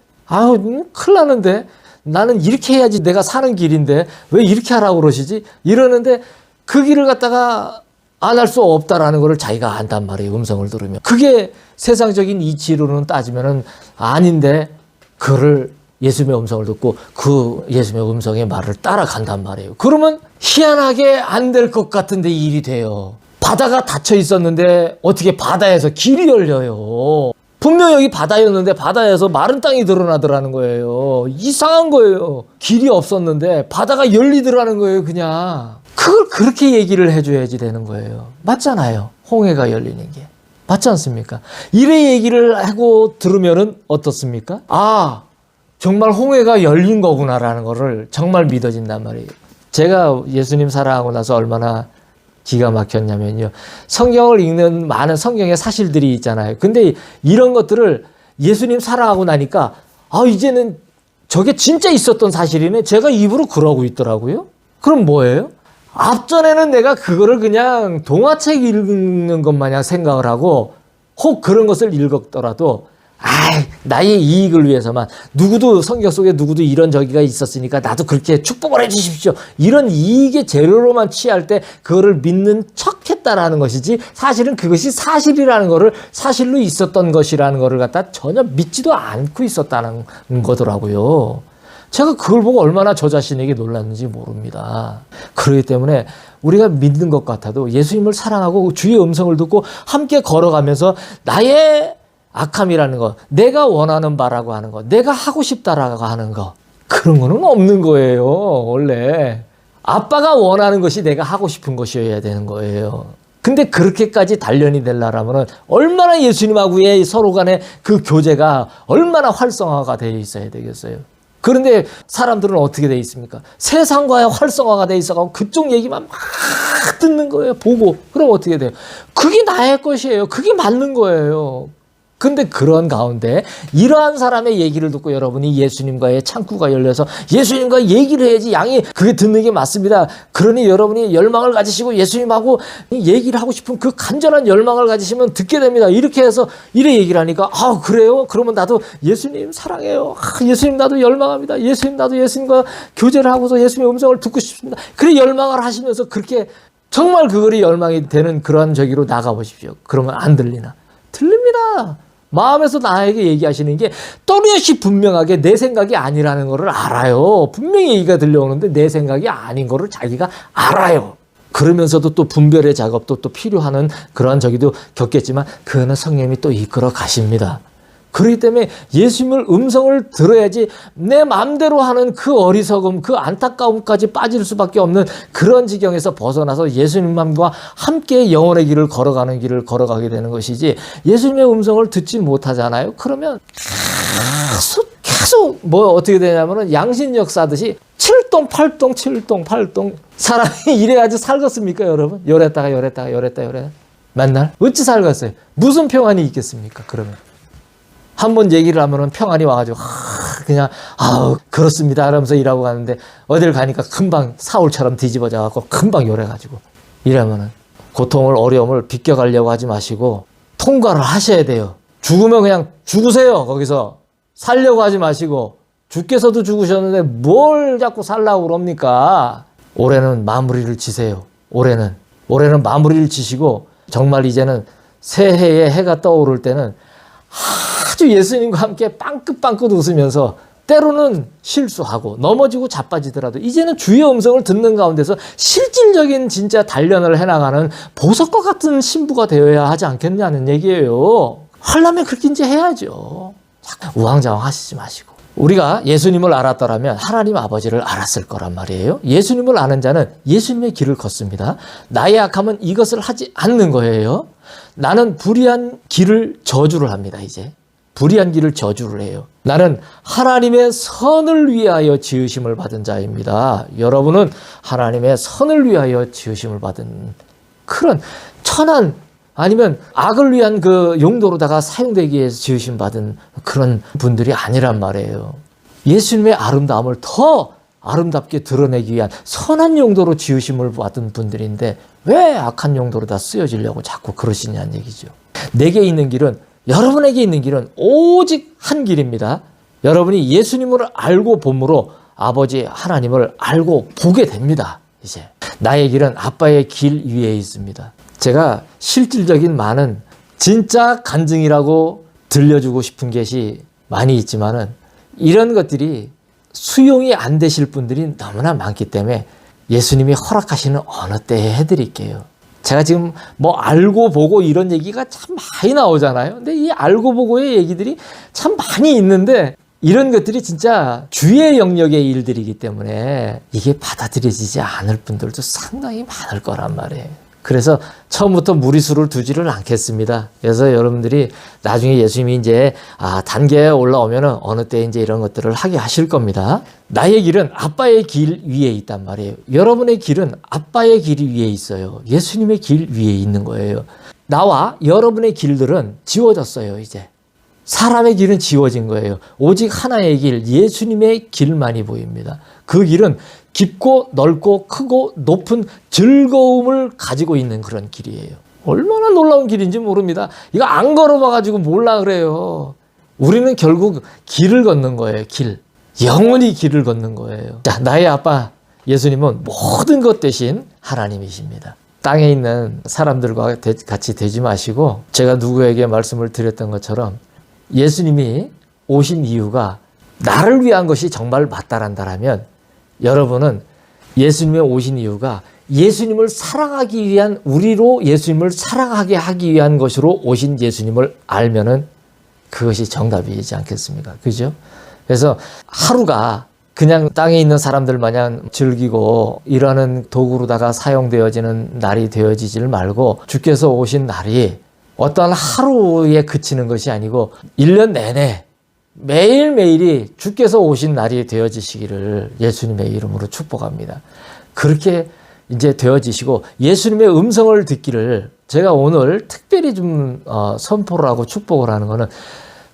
큰일 나는데. 나는 이렇게 해야지 내가 사는 길인데 왜 이렇게 하라고 그러시지? 이러는데 그 길을 갖다가 안 할 수 없다라는 것을 자기가 안단 말이에요. 음성을 들으면. 그게 세상적인 이치로는 따지면은 아닌데 그거를 예수님의 음성을 듣고 그 예수님의 음성의 말을 따라간단 말이에요. 그러면 희한하게 안 될 것 같은데 일이 돼요. 바다가 닫혀 있었는데 어떻게 바다에서 길이 열려요. 분명 여기 바다였는데 바다에서 마른 땅이 드러나더라는 거예요. 이상한 거예요. 길이 없었는데 바다가 열리더라는 거예요. 그냥 그걸 그렇게 얘기를 해줘야지 되는 거예요. 맞잖아요. 홍해가 열리는 게 맞지 않습니까? 이래 얘기를 하고 들으면은 어떻습니까? 정말 홍해가 열린 거구나라는 거를 정말 믿어진단 말이에요. 제가 예수님 사랑하고 나서 얼마나 기가 막혔냐면요. 성경을 읽는 많은 성경의 사실들이 있잖아요. 근데 이런 것들을 예수님 사랑하고 나니까 이제는 저게 진짜 있었던 사실이네. 제가 입으로 그러고 있더라고요. 그럼 뭐예요? 앞전에는 내가 그거를 그냥 동화책 읽는 것 마냥 생각을 하고 혹 그런 것을 읽었더라도 나의 이익을 위해서만 누구도 성경 속에 누구도 이런 저기가 있었으니까 나도 그렇게 축복을 해 주십시오. 이런 이익의 재료로만 취할 때 그거를 믿는 척했다라는 것이지 사실은 그것이 사실이라는 거를 사실로 있었던 것이라는 거를 갖다 전혀 믿지도 않고 있었다는 거더라고요. 제가 그걸 보고 얼마나 저 자신에게 놀랐는지 모릅니다. 그렇기 때문에 우리가 믿는 것 같아도 예수님을 사랑하고 주의 음성을 듣고 함께 걸어가면서 나의 악함이라는 거, 내가 원하는 바라고 하는 거, 내가 하고 싶다라고 하는 거, 그런 거는 없는 거예요. 원래 아빠가 원하는 것이 내가 하고 싶은 것이어야 되는 거예요. 근데 그렇게까지 단련이 되려면 얼마나 예수님하고의 서로 간의 그 교제가 얼마나 활성화가 되어 있어야 되겠어요. 그런데 사람들은 어떻게 되어 있습니까? 세상과의 활성화가 되어 있어서 그쪽 얘기만 막 듣는 거예요. 보고. 그럼 어떻게 돼요? 그게 나의 것이에요. 그게 맞는 거예요. 근데 그런 가운데 이러한 사람의 얘기를 듣고 여러분이 예수님과의 창구가 열려서 예수님과 얘기를 해야지 양이 그게 듣는 게 맞습니다. 그러니 여러분이 열망을 가지시고 예수님하고 얘기를 하고 싶은 그 간절한 열망을 가지시면 듣게 됩니다. 이렇게 해서 이래 얘기를 하니까 그래요? 그러면 나도 예수님 사랑해요. 예수님 나도 열망합니다. 예수님 나도 예수님과 교제를 하고서 예수님의 음성을 듣고 싶습니다. 그래 열망을 하시면서 그렇게 정말 그거리 열망이 되는 그런 저기로 나가보십시오. 그러면 안 들리나? 들립니다. 마음에서 나에게 얘기하시는 게 또렷이 분명하게 내 생각이 아니라는 것을 알아요. 분명히 얘기가 들려오는데 내 생각이 아닌 것을 자기가 알아요. 그러면서도 또 분별의 작업도 또 필요한 그러한 저기도 겪겠지만 그거는 성령님이 또 이끌어 가십니다. 그렇기 때문에 예수님을 음성을 들어야지 내 마음대로 하는 그 어리석음, 그 안타까움까지 빠질 수밖에 없는 그런 지경에서 벗어나서 예수님과 함께 영혼의 길을 걸어가는 길을 걸어가게 되는 것이지 예수님의 음성을 듣지 못하잖아요. 그러면 계속 어떻게 되냐면은 양신역 사듯이 7동 8동 7동 8동 사람이 이래야지 살겠습니까 여러분? 요랬다가 맨날 어찌 살겠어요? 무슨 평안이 있겠습니까 그러면? 한번 얘기를 하면은 평안이 와가지고 그냥 그렇습니다 이러면서 일하고 가는데 어딜 가니까 금방 사울처럼 뒤집어져 갖고 금방 요래가지고 이러면은 고통을 어려움을 비껴가려고 하지 마시고 통과를 하셔야 돼요. 죽으면 그냥 죽으세요. 거기서 살려고 하지 마시고 주께서도 죽으셨는데 뭘 자꾸 살라고 그럽니까? 올해는 마무리를 지세요. 올해는 마무리를 지시고 정말 이제는 새해에 해가 떠오를 때는 아주 예수님과 함께 빵긋빵긋 웃으면서 때로는 실수하고 넘어지고 자빠지더라도 이제는 주의 음성을 듣는 가운데서 실질적인 진짜 단련을 해나가는 보석과 같은 신부가 되어야 하지 않겠냐는 얘기예요. 하려면 그렇게 이제 해야죠. 우왕좌왕 하시지 마시고. 우리가 예수님을 알았더라면 하나님 아버지를 알았을 거란 말이에요. 예수님을 아는 자는 예수님의 길을 걷습니다. 나의 악함은 이것을 하지 않는 거예요. 나는 불의한 길을 저주를 합니다. 이제 불의한 길을 저주를 해요. 나는 하나님의 선을 위하여 지으심을 받은 자입니다. 여러분은 하나님의 선을 위하여 지으심을 받은 그런 천한 아니면 악을 위한 그 용도로다가 사용되기 위해서 지으심 받은 그런 분들이 아니란 말이에요. 예수님의 아름다움을 더 아름답게 드러내기 위한 선한 용도로 지으심을 받은 분들인데 왜 악한 용도로 다 쓰여지려고 자꾸 그러시냐는 얘기죠. 내게 있는 길은, 여러분에게 있는 길은 오직 한 길입니다. 여러분이 예수님을 알고 봄으로 아버지 하나님을 알고 보게 됩니다. 이제 나의 길은 아빠의 길 위에 있습니다. 제가 실질적인 많은 진짜 간증이라고 들려주고 싶은 것이 많이 있지만은 이런 것들이 수용이 안 되실 분들이 너무나 많기 때문에 예수님이 허락하시는 어느 때에 해드릴게요. 제가 지금 뭐 알고 보고 이런 얘기가 참 많이 나오잖아요. 근데 이 알고 보고의 얘기들이 참 많이 있는데 이런 것들이 진짜 주의 영역의 일들이기 때문에 이게 받아들여지지 않을 분들도 상당히 많을 거란 말이에요. 그래서 처음부터 무리수를 두지를 않겠습니다. 그래서 여러분들이 나중에 예수님이 이제 단계에 올라오면은 어느 때 이제 이런 것들을 하게 하실 겁니다. 나의 길은 아빠의 길 위에 있단 말이에요. 여러분의 길은 아빠의 길 위에 있어요. 예수님의 길 위에 있는 거예요. 나와 여러분의 길들은 지워졌어요, 이제. 사람의 길은 지워진 거예요. 오직 하나의 길, 예수님의 길만이 보입니다. 그 길은 깊고 넓고 크고 높은 즐거움을 가지고 있는 그런 길이에요. 얼마나 놀라운 길인지 모릅니다. 이거 안 걸어봐가지고 몰라 그래요. 우리는 결국 길을 걷는 거예요. 길. 영원히 길을 걷는 거예요. 자, 나의 아빠 예수님은 모든 것 대신 하나님이십니다. 땅에 있는 사람들과 같이 되지 마시고 제가 누구에게 말씀을 드렸던 것처럼 예수님이 오신 이유가 나를 위한 것이 정말 맞다란다면 여러분은 예수님이 오신 이유가 예수님을 사랑하기 위한, 우리로 예수님을 사랑하게 하기 위한 것으로 오신 예수님을 알면은 그것이 정답이지 않겠습니까? 그죠? 그래서 하루가 그냥 땅에 있는 사람들 마냥 즐기고 이러는 도구로다가 사용되어지는 날이 되어지질 말고 주께서 오신 날이 어떠한 하루에 그치는 것이 아니고 1년 내내 매일매일이 주께서 오신 날이 되어지시기를 예수님의 이름으로 축복합니다. 그렇게 이제 되어지시고 예수님의 음성을 듣기를 제가 오늘 특별히 좀 선포를 하고 축복을 하는 것은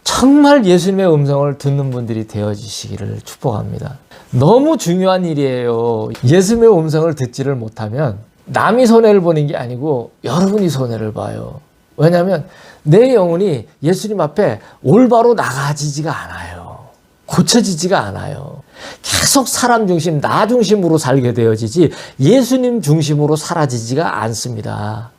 정말 예수님의 음성을 듣는 분들이 되어지시기를 축복합니다. 너무 중요한 일이에요. 예수님의 음성을 듣지를 못하면 남이 손해를 보는 게 아니고 여러분이 손해를 봐요. 왜냐하면 내 영혼이 예수님 앞에 올바로 나가지지가 않아요. 고쳐지지가 않아요. 계속 사람 중심, 나 중심으로 살게 되어지지 예수님 중심으로 사라지지가 않습니다.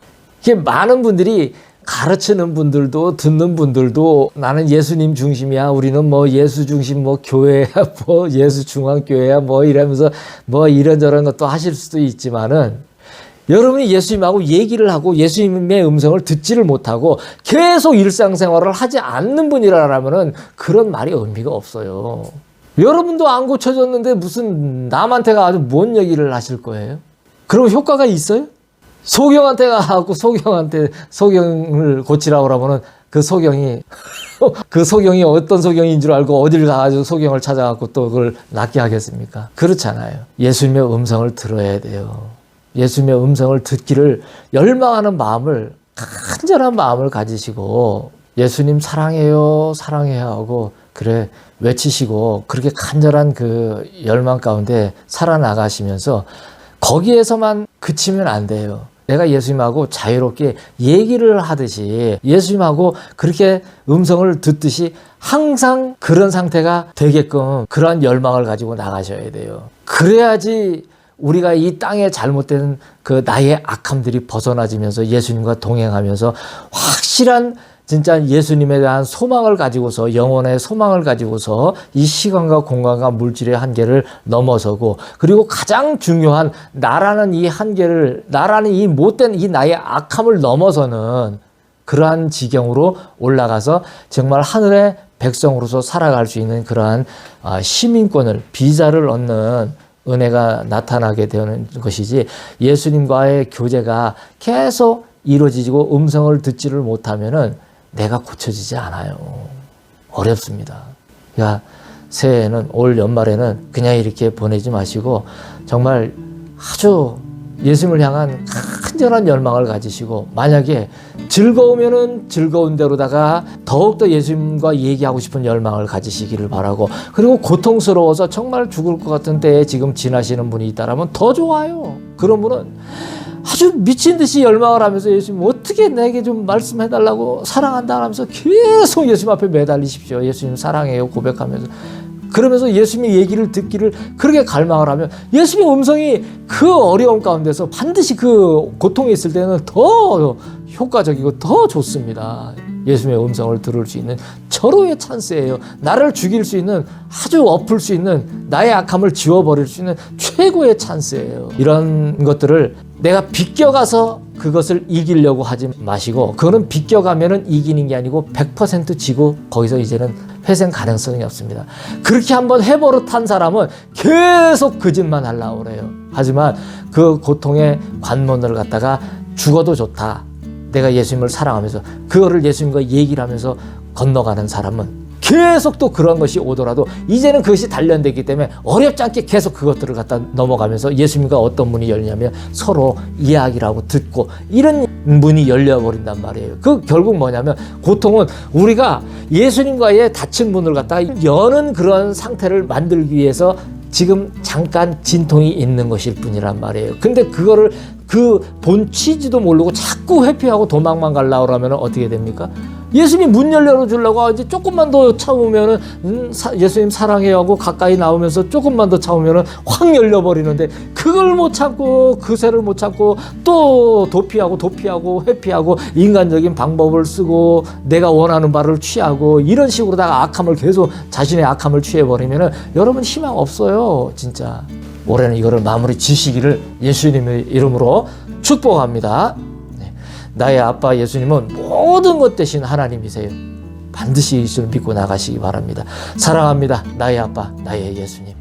이게 많은 분들이 가르치는 분들도 듣는 분들도 나는 예수님 중심이야. 우리는 뭐 예수 중심 뭐 교회야, 뭐 예수 중앙교회야, 뭐 이러면서 뭐 이런저런 것도 하실 수도 있지만은 여러분이 예수님하고 얘기를 하고 예수님의 음성을 듣지를 못하고 계속 일상생활을 하지 않는 분이라면은 그런 말이 의미가 없어요. 여러분도 안 고쳐졌는데 무슨 남한테 가서 뭔 얘기를 하실 거예요? 그럼 효과가 있어요? 소경한테 가고 소경을 고치라고 그러면은 그 소경이 어떤 소경인 줄 알고 어딜 가가지고 소경을 찾아갖고 또 그걸 낫게 하겠습니까? 그렇잖아요. 예수님의 음성을 들어야 돼요. 예수님의 음성을 듣기를 열망하는 마음을, 간절한 마음을 가지시고 예수님 사랑해요, 사랑해요 하고 그래 외치시고 그렇게 간절한 그 열망 가운데 살아나가시면서 거기에서만 그치면 안 돼요. 내가 예수님하고 자유롭게 얘기를 하듯이 예수님하고 그렇게 음성을 듣듯이 항상 그런 상태가 되게끔 그러한 열망을 가지고 나가셔야 돼요. 그래야지 우리가 이 땅에 잘못된 그 나의 악함들이 벗어나지면서 예수님과 동행하면서 확실한 진짜 예수님에 대한 소망을 가지고서, 영혼의 소망을 가지고서 이 시간과 공간과 물질의 한계를 넘어서고, 그리고 가장 중요한 나라는 이 한계를, 나라는 이 못된 이 나의 악함을 넘어서는 그러한 지경으로 올라가서 정말 하늘의 백성으로서 살아갈 수 있는 그러한 시민권을, 비자를 얻는 은혜가 나타나게 되는 것이지, 예수님과의 교제가 계속 이루어지고 음성을 듣지를 못하면은 내가 고쳐지지 않아요. 어렵습니다. 그러니까 새해에는, 올 연말에는 그냥 이렇게 보내지 마시고 정말 아주 예수님을 향한 간절한 열망을 가지시고, 만약에 즐거우면은 즐거운 대로다가 더욱더 예수님과 얘기하고 싶은 열망을 가지시기를 바라고, 그리고 고통스러워서 정말 죽을 것 같은 때에 지금 지나시는 분이 있다라면 더 좋아요. 그런 분은 아주 미친 듯이 열망을 하면서 예수님 어떻게 내게 좀 말씀해달라고, 사랑한다 하면서 계속 예수님 앞에 매달리십시오. 예수님 사랑해요 고백하면서. 그러면서 예수님의 얘기를 듣기를 그렇게 갈망을 하면 예수님의 음성이 그 어려움 가운데서 반드시 그 고통에 있을 때는 더 효과적이고 더 좋습니다. 예수님의 음성을 들을 수 있는 절호의 찬스예요. 나를 죽일 수 있는, 아주 엎을 수 있는, 나의 악함을 지워버릴 수 있는 최고의 찬스예요. 이런 것들을 내가 비껴가서 그것을 이기려고 하지 마시고, 그거는 비껴가면은 이기는 게 아니고 100% 지고 거기서 이제는 회생 가능성이 없습니다. 그렇게 한번 해버릇한 사람은 계속 그 짓만 하려고 그래요. 하지만 그 고통의 관문을 갖다가 죽어도 좋다, 내가 예수님을 사랑하면서 그거를 예수님과 얘기를 하면서 건너가는 사람은 계속 또 그런 것이 오더라도 이제는 그것이 단련되기 때문에 어렵지 않게 계속 그것들을 갖다 넘어가면서 예수님과 어떤 문이 열리냐면 서로 이야기를 하고 듣고, 이런 문이 열려버린단 말이에요. 그 결국 뭐냐면, 고통은 우리가 예수님과의 닫힌 문을 갖다가 여는 그런 상태를 만들기 위해서 지금 잠깐 진통이 있는 것일 뿐이란 말이에요. 근데 그거를 그 본 취지도 모르고 자꾸 회피하고 도망만 가려고 하면 어떻게 됩니까? 예수님이 문 열려주려고 이제 조금만 더 참으면은 예수님 사랑해요 하고 가까이 나오면서 조금만 더 참으면은 확 열려버리는데, 그걸 못 참고, 그새를 못 참고 또 도피하고 회피하고 인간적인 방법을 쓰고 내가 원하는 바를 취하고 이런 식으로다가 악함을 계속, 자신의 악함을 취해버리면은 여러분 희망 없어요. 진짜 올해는 이거를 마무리 지시기를 예수님의 이름으로 축복합니다. 나의 아빠 예수님은 모든 것 대신 하나님이세요. 반드시 예수를 믿고 나가시기 바랍니다. 사랑합니다. 나의 아빠, 나의 예수님.